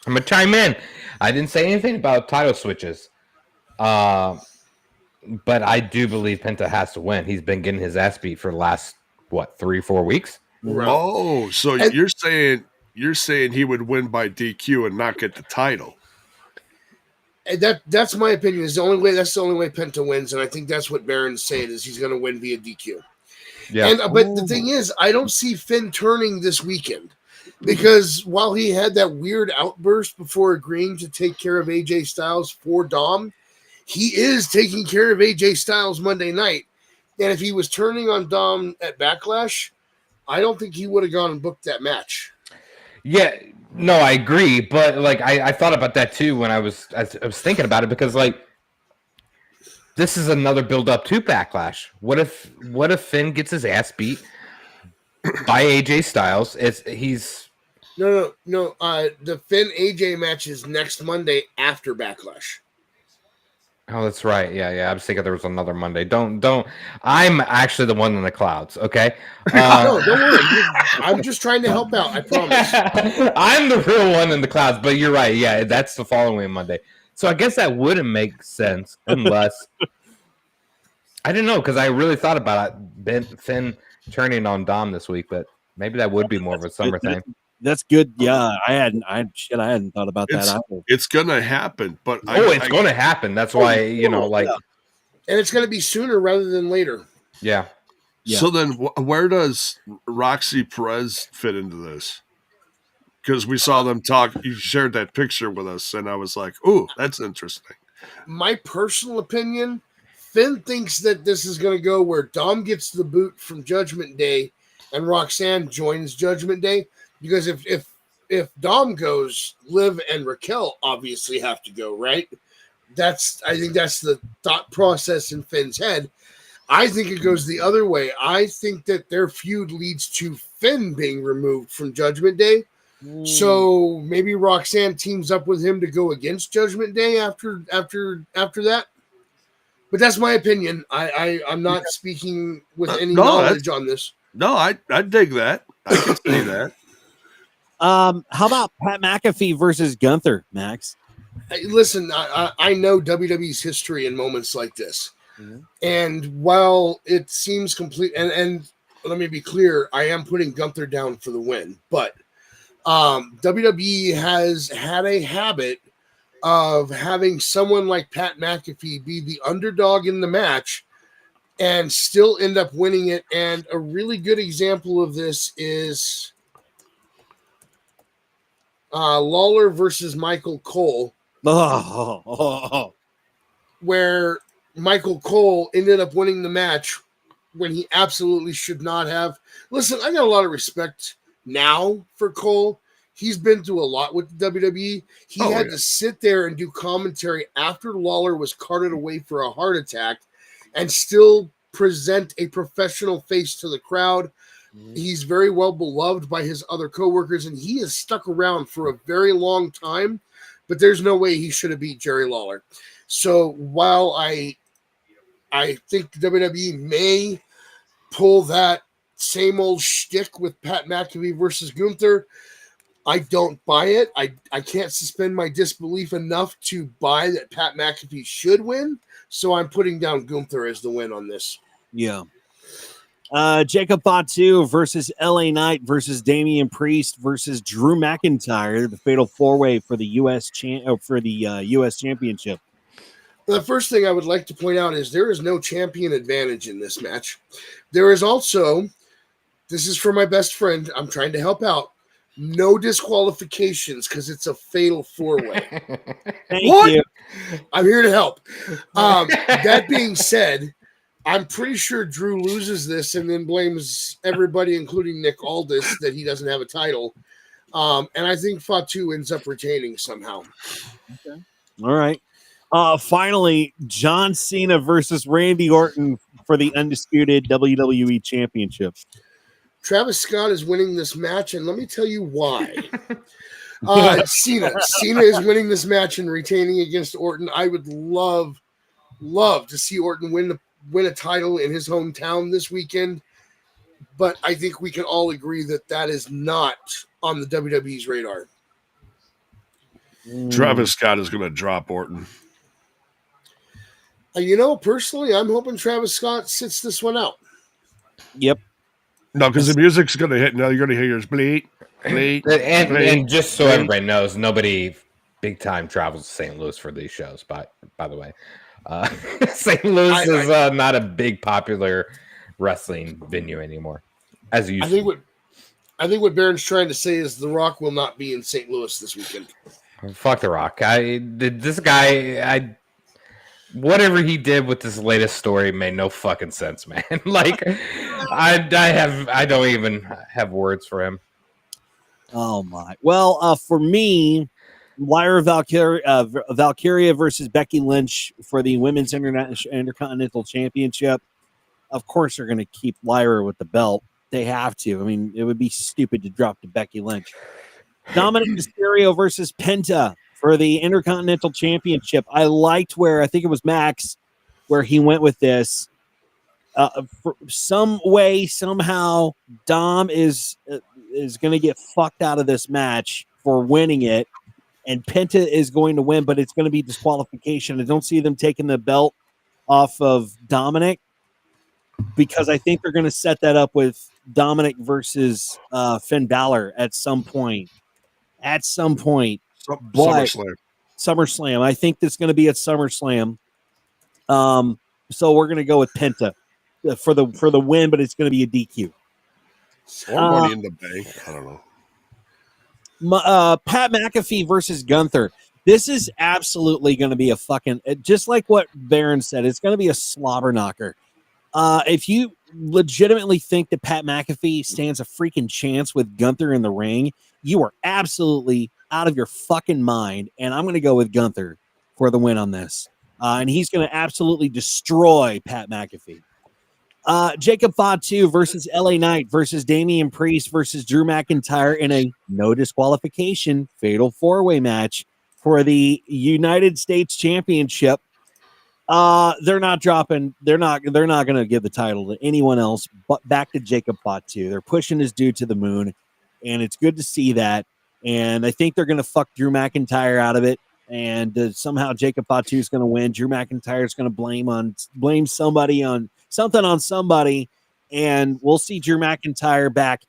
I'm going to chime in. I didn't say anything about title switches. But I do believe Penta has to win. He's been getting his ass beat for the last 3-4 weeks. Right. Oh, so you're saying he would win by DQ and not get the title? And that's my opinion. That's the only way Penta wins, and I think that's what Baron's saying is he's going to win via DQ. Yeah. But the thing is, I don't see Finn turning this weekend because while he had that weird outburst before agreeing to take care of AJ Styles for Dom, he is taking care of AJ Styles Monday night. And if he was turning on Dom at Backlash, I don't think he would have gone and booked that match. Yeah, no, I agree. But I thought about that too when I was thinking about it because this is another build up to Backlash. What if Finn gets his ass beat by AJ Styles? No. The Finn AJ match is next Monday after Backlash. Oh, that's right. Yeah. I was thinking there was another Monday. Don't. I'm actually the one in the clouds. Okay. No, don't worry. I'm just trying to help out. I promise. I'm the real one in the clouds, but you're right. Yeah, that's the following Monday. So I guess that wouldn't make sense unless I didn't know because I really thought about it. Finn turning on Dom this week, but maybe that would be more of a summer thing. That's good. Yeah, I hadn't thought about that either. It's gonna happen, but it's gonna happen. That's why and it's gonna be sooner rather than later. Yeah. So then, where does Roxy Perez fit into this? Because we saw them talk. You shared that picture with us, and I was like, "Ooh, that's interesting." My personal opinion: Finn thinks that this is going to go where Dom gets the boot from Judgment Day, and Roxanne joins Judgment Day. Because if if Dom goes, Liv and Raquel obviously have to go, right? I think that's the thought process in Finn's head. I think it goes the other way. I think that their feud leads to Finn being removed from Judgment Day. So maybe Roxanne teams up with him to go against Judgment Day after that. But that's my opinion. I'm not speaking with any knowledge on this. No, I dig that. I can see that. How about Pat McAfee versus Gunther, Max? Listen, I know WWE's history in moments like this. Mm-hmm. And while it seems complete, and let me be clear, I am putting Gunther down for the win, but WWE has had a habit of having someone like Pat McAfee be the underdog in the match and still end up winning it. And a really good example of this is Lawler versus Michael Cole, where Michael Cole ended up winning the match when he absolutely should not have. Listen, I got a lot of respect now for Cole. He's been through a lot with the WWE. He had to sit there and do commentary after Lawler was carted away for a heart attack and still present a professional face to the crowd. He's very well beloved by his other coworkers, and he has stuck around for a very long time, but there's no way he should have beat Jerry Lawler. So while I think WWE may pull that same old shtick with Pat McAfee versus Gunther, I don't buy it. I can't suspend my disbelief enough to buy that Pat McAfee should win, so I'm putting down Gunther as the win on this. Yeah. Jacob Fatu versus LA Knight versus Damian Priest versus Drew McIntyre, the fatal four-way for the U.S. U.S. Championship. The first thing I would like to point out is there is no champion advantage in this match. There is also, this is for my best friend, I'm trying to help out, no disqualifications because it's a fatal four-way. Thank you. I'm here to help. That being said, I'm pretty sure Drew loses this and then blames everybody, including Nick Aldis, that he doesn't have a title. And I think Fatu ends up retaining somehow. Okay. All right. Finally, John Cena versus Randy Orton for the undisputed WWE Championship. Travis Scott is winning this match, and let me tell you why. Cena is winning this match and retaining against Orton. I would love to see Orton win a title in his hometown this weekend, but I think we can all agree that is not on the WWE's radar. Travis Scott is going to drop Orton. Personally, I'm hoping Travis Scott sits this one out. Yep. No, because the music's going to hit. Now you're going to hear yours bleed. And just so everybody knows, nobody big time travels to St. Louis for these shows, by the way. St. Louis is not a big popular wrestling venue anymore, as you. I think what Baron's trying to say is The Rock will not be in St. Louis this weekend. Fuck The Rock. This guy, whatever he did with this latest story made no fucking sense, man. Like, I don't even have words for him. Oh my. Well, for me, Lyra Valkyria versus Becky Lynch for the Women's Intercontinental Championship. Of course, they're going to keep Lyra with the belt. They have to. I mean, it would be stupid to drop to Becky Lynch. Dominic Mysterio versus Penta for the Intercontinental Championship. I liked where, I think it was Max, where he went with this. For some way, somehow, Dom is going to get fucked out of this match for winning it. And Penta is going to win, but it's going to be disqualification. I don't see them taking the belt off of Dominic because I think they're going to set that up with Dominic versus Finn Balor at some point. SummerSlam. I think that's going to be at SummerSlam. So we're going to go with Penta for the win, but it's going to be a DQ. Or Money in the Bank. I don't know. Pat McAfee versus Gunther. This is absolutely going to be a fucking, just like what Baron said, it's going to be a slobber knocker. If you legitimately think that Pat McAfee stands a freaking chance with Gunther in the ring, you are absolutely out of your fucking mind. And I'm going to go with Gunther for the win on this. And he's going to absolutely destroy Pat McAfee. Jacob Fatu versus LA Knight versus Damian Priest versus Drew McIntyre in a no disqualification fatal 4-way match for the United States Championship. They're not going to give the title to anyone else but back to Jacob Fatu. They're pushing his dude to the moon, and it's good to see that. And I think they're going to fuck Drew McIntyre out of it. And somehow Jacob Fatu is going to win. Drew McIntyre is going to blame somebody on somebody, and we'll see Drew McIntyre back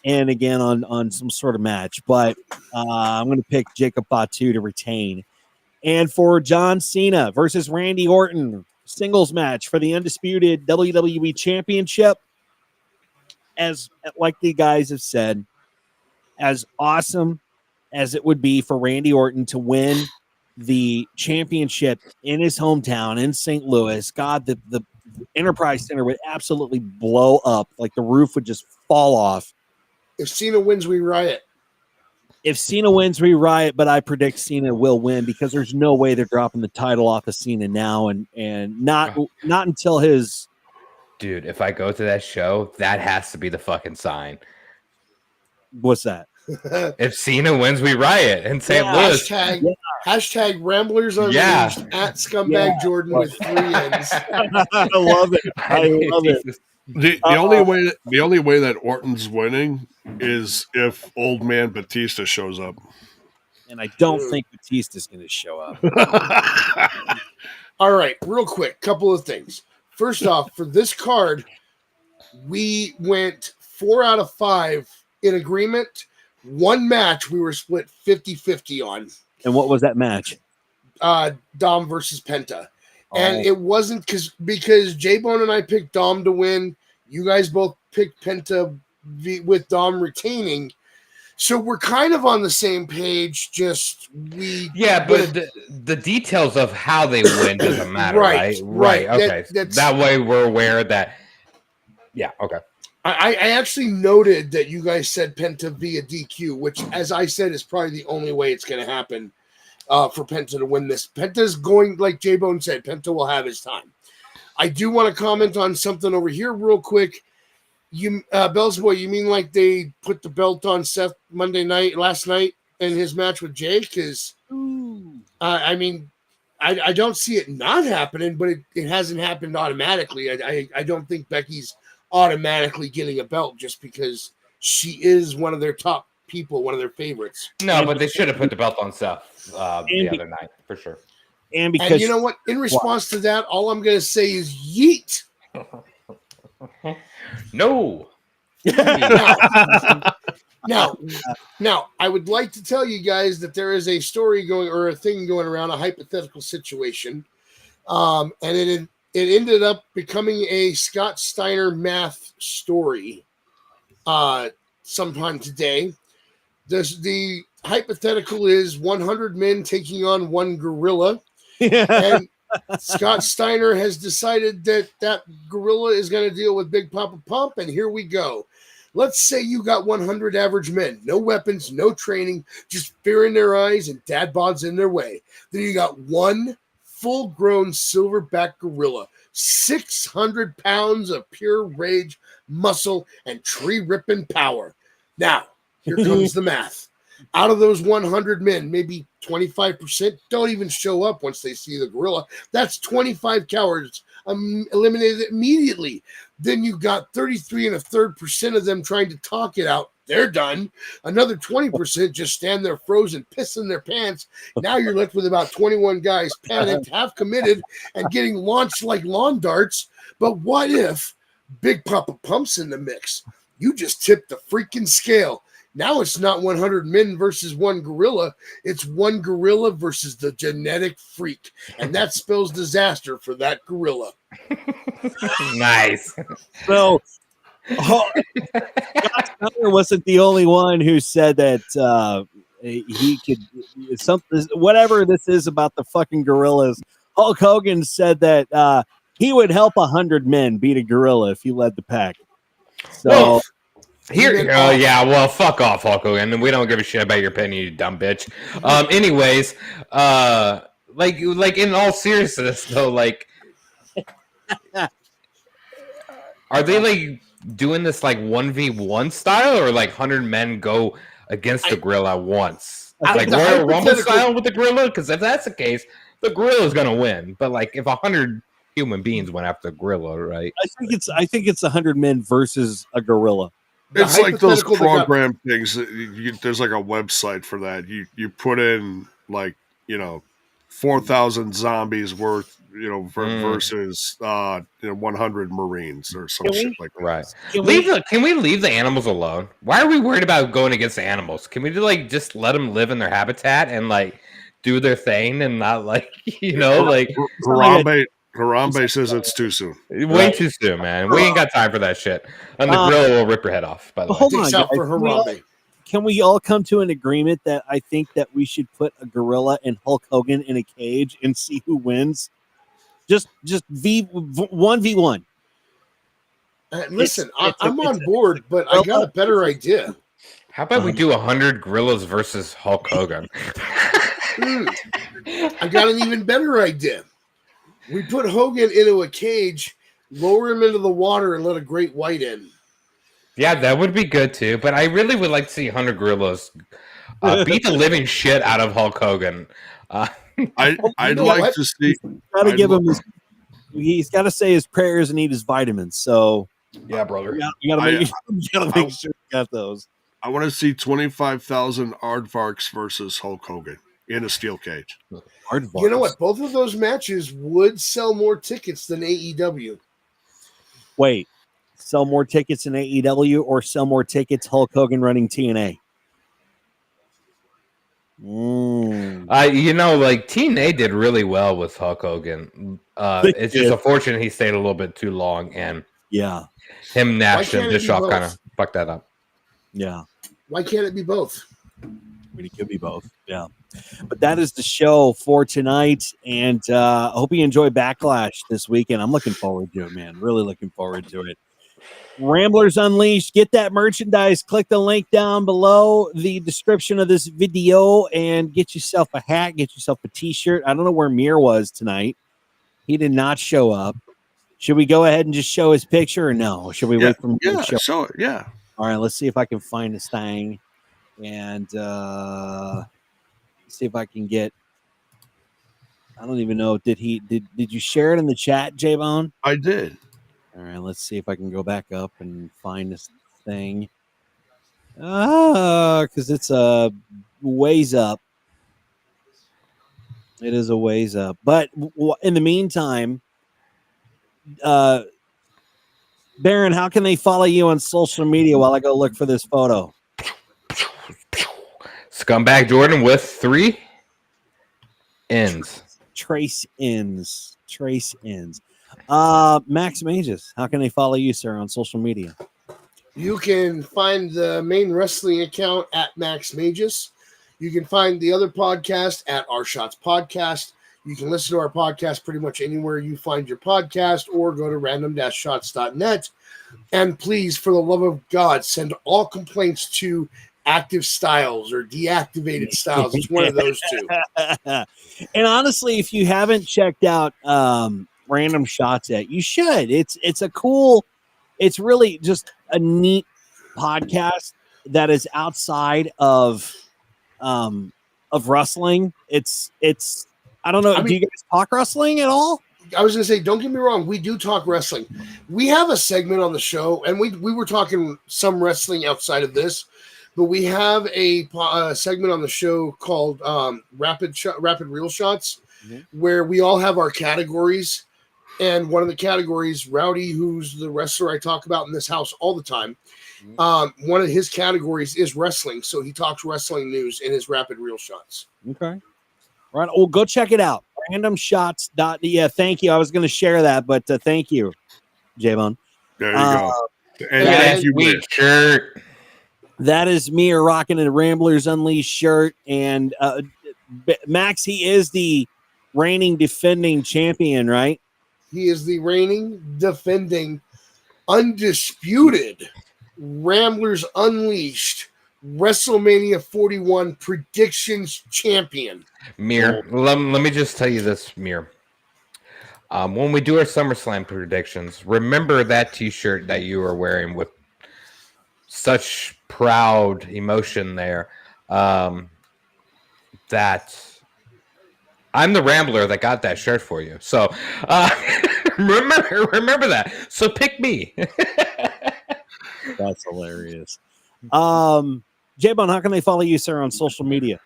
and again on some sort of match. But I'm going to pick Jacob Fatu to retain. And for John Cena versus Randy Orton singles match for the undisputed WWE Championship, as like the guys have said, as awesome as it would be for Randy Orton to win the championship in his hometown in St. Louis, God, the Enterprise Center would absolutely blow up. Like the roof would just fall off. If Cena wins, we riot. If Cena wins, we riot, but I predict Cena will win because there's no way they're dropping the title off of Cena now and not until his... Dude, if I go to that show, that has to be the fucking sign. What's that? If Cena wins, we riot in St. Louis. Hashtag Ramblers Unleashed at Scumbag Jordan with 3 N's. I love it. I love it. The only way that Orton's winning is if old man Batista shows up. And I don't think Batista's going to show up. All right, real quick, couple of things. First off, for this card, we went 4 out of 5 in agreement. One match we were split 50-50 on. And what was that match? Dom versus Penta. And it wasn't because J-Bone and I picked Dom to win. You guys both picked Penta with Dom retaining. So we're kind of on the same page. But the details of how they win doesn't matter, right? Okay. That way we're aware that. Yeah. Okay. I actually noted that you guys said Penta via DQ, which, as I said, is probably the only way it's going to happen for Penta to win this. Penta's going, like J-Bone said, Penta will have his time. I do want to comment on something over here real quick. You, Bell's Boy, you mean like they put the belt on Seth last night in his match with Jay? Because, I mean, I don't see it not happening, but it hasn't happened automatically. I don't think Becky's automatically getting a belt just because she is one of their top people, one of their favorites. No, but they should have put the belt on Seth the other night for sure. And you know what? In response to that, all I'm going to say is yeet. No. Now, I would like to tell you guys that there is a story a thing going around, a hypothetical situation, and it ended up becoming a Scott Steiner math story sometime today. The hypothetical is 100 men taking on one gorilla. And Scott Steiner has decided that gorilla is going to deal with Big Papa Pump, and here we go. Let's say you got 100 average men, no weapons, no training, just fear in their eyes and dad bods in their way. Then you got one full-grown silverback gorilla, 600 pounds of pure rage, muscle, and tree-ripping power. Now, here comes the math. Out of those 100 men, maybe 25% don't even show up once they see the gorilla. That's 25 cowards eliminated immediately. Then you got 33 1/3% of them trying to talk it out. They're done. Another 20% just stand there frozen, pissing their pants. Now you're left with about 21 guys panicked, half committed, and getting launched like lawn darts. But what if Big Papa Pump's in the mix? You just tipped the freaking scale. Now it's not 100 men versus one gorilla. It's one gorilla versus the genetic freak. And that spells disaster for that gorilla. Nice. So, Scott Steiner wasn't the only one who said that he could something, whatever this is about the fucking gorillas. Hulk Hogan said that he would help 100 men beat a gorilla if he led the pack. So Yeah, well, fuck off, Hulk Hogan. We don't give a shit about your opinion, you dumb bitch. Anyways, like in all seriousness, though, like, are they like doing this like 1v1 style, or like 100 men go against the gorilla once, like Royal Rumble style with the gorilla? Because if that's the case, the gorilla is gonna win. But like, if 100 human beings went after the gorilla, right? I think it's 100 men versus a gorilla. It's like those program things. There's like a website for that. You put in like 4,000 zombies worth versus 100 Marines or some shit like that. Right. Can we leave the animals alone? Why are we worried about going against the animals? Can we just let them live in their habitat and like do their thing and not like like Harambe says it's too soon. Way too soon, man. We ain't got time for that shit. And the gorilla will rip your head off. By the way, hold on, guys. Can we all come to an agreement that I think that we should put a gorilla and Hulk Hogan in a cage and see who wins? Just 1v1. Listen, I'm on board, but I got a better idea. How about we do 100 gorillas versus Hulk Hogan? I got an even better idea. We put Hogan into a cage, lower him into the water, and let a great white in. Yeah, that would be good too. But I really would like to see 100 gorillas beat the living shit out of Hulk Hogan. I'd like to see. Gotta give him his. He's got to say his prayers and eat his vitamins. So yeah, brother, you gotta make sure you got those. I want to see 25,000 aardvarks versus Hulk Hogan in a steel cage. You know what? Both of those matches would sell more tickets than AEW. Wait, sell more tickets than AEW or sell more tickets Hulk Hogan running TNA? Like TNA did really well with Hulk Hogan. It's just unfortunate he stayed a little bit too long, and him, Nash, and Bischoff kind of fucked that up. Yeah. Why can't it be both? I mean, it could be both. Yeah. But that is the show for tonight, and I hope you enjoy Backlash this weekend. I'm looking forward to it, man. Really looking forward to it. Ramblers Unleashed. Get that merchandise. Click the link down below the description of this video and get yourself a hat, get yourself a t-shirt. I don't know where Mir was tonight. He did not show up. Should we go ahead and just show his picture or no? Should we wait for him to show? Show it. Yeah. All right, let's see if I can find this thing and see if I can get. I don't even know. Did you share it in the chat, J-Bone? I did. All right, let's see if I can go back up and find this thing. Because it's a ways up. It is a ways up. But in the meantime, Baron, how can they follow you on social media while I go look for this photo? Scumbag Jordan with 3 N's. Trace ends. Max Mages, how can they follow you, sir, on social media? You can find the main wrestling account at Max Mages. You can find the other podcast at Our Shots Podcast. You can listen to our podcast pretty much anywhere you find your podcast, or go to random-shots.net. And please, for the love of God, send all complaints to Active Styles or Deactivated Styles. It's one of those two. And honestly, if you haven't checked out Random Shots yet, you should. It's a cool, it's really just a neat podcast that is outside of wrestling. It's I don't know. Do you guys talk wrestling at all? I was going to say, don't get me wrong. We do talk wrestling. We have a segment on the show, and we were talking some wrestling outside of this, but we have a segment on the show called Rapid Real Shots, where we all have our categories. And one of the categories, Rowdy, who's the wrestler I talk about in this house all the time, one of his categories is wrestling. So he talks wrestling news in his Rapid Real Shots. Okay. Right. Well, go check it out. Randomshots. Yeah, thank you. I was going to share that, but thank you, J-Bone. There you go. And thank you, shirt. That is me rocking a Ramblers Unleashed shirt. And Max, he is the reigning defending champion, right? He is the reigning, defending, undisputed Ramblers Unleashed WrestleMania 41 predictions champion. Mir, let me just tell you this, Mir. When we do our SummerSlam predictions, remember that T-shirt that you were wearing with such proud emotion there. That I'm the Rambler that got that shirt for you. So remember that. So pick me. That's hilarious. J-Bone, how can they follow you, sir, on social media?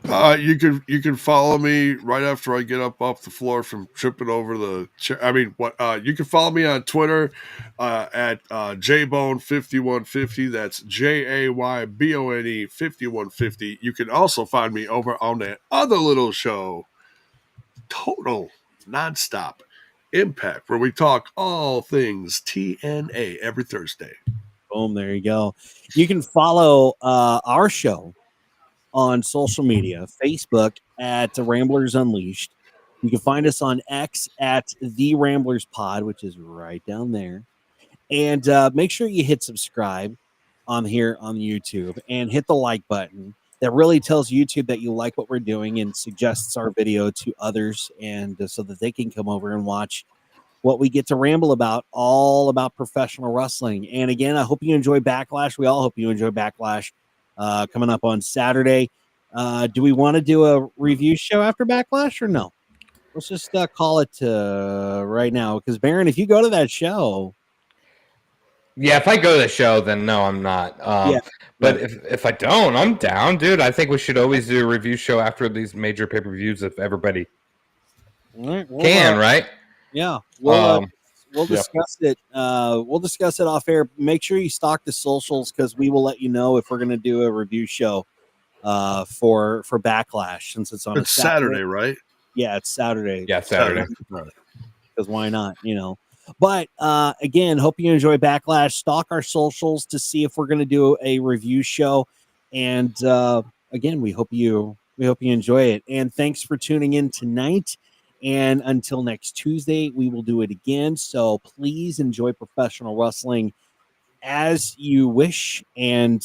You can follow me right after I get up off the floor from tripping over the chair. You can follow me on Twitter at Jaybone5150. That's JAYBONE 5150. You can also find me over on that other little show, Total Nonstop Impact, where we talk all things TNA every Thursday. Boom, there you go. You can follow our show on social media, Facebook at Ramblers Unleashed. You can find us on X at The Ramblers Pod, which is right down there. And make sure you hit subscribe on here on YouTube and hit the like button. That really tells YouTube that you like what we're doing and suggests our video to others, and so that they can come over and watch what we get to ramble about, all about professional wrestling. And again, I hope you enjoy Backlash. We all hope you enjoy Backlash coming up on Saturday. Do we want to do a review show after Backlash or no? Let's just call it right now, because Baron, if you go to that show, yeah, if I go to the show, then no, I'm not. But if I don't, I'm down, dude. I think we should always do a review show after these major pay-per-views if everybody can, right? Yeah, we'll discuss it. We'll discuss it off air. Make sure you stock the socials, because we will let you know if we're going to do a review show for Backlash, since it's on a Saturday, right? Yeah, it's Saturday. Yeah, Saturday. Because why not? But again, hope you enjoy Backlash. Stalk our socials to see if we're going to do a review show. And again, we hope you enjoy it. And thanks for tuning in tonight. And until next Tuesday, we will do it again. So please enjoy professional wrestling as you wish. And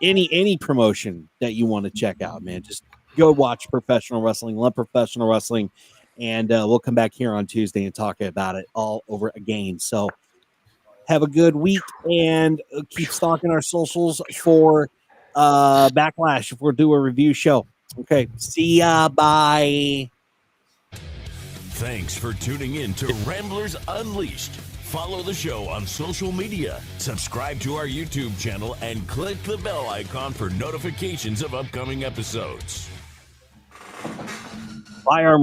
any promotion that you want to check out, man, just go watch professional wrestling, love professional wrestling. And we'll come back here on Tuesday and talk about it all over again. So have a good week, and keep stalking our socials for Backlash if we'll do a review show. Okay, see ya. Bye. Thanks for tuning in to Ramblers Unleashed. Follow the show on social media, subscribe to our YouTube channel, and click the bell icon for notifications of upcoming episodes. Bye, our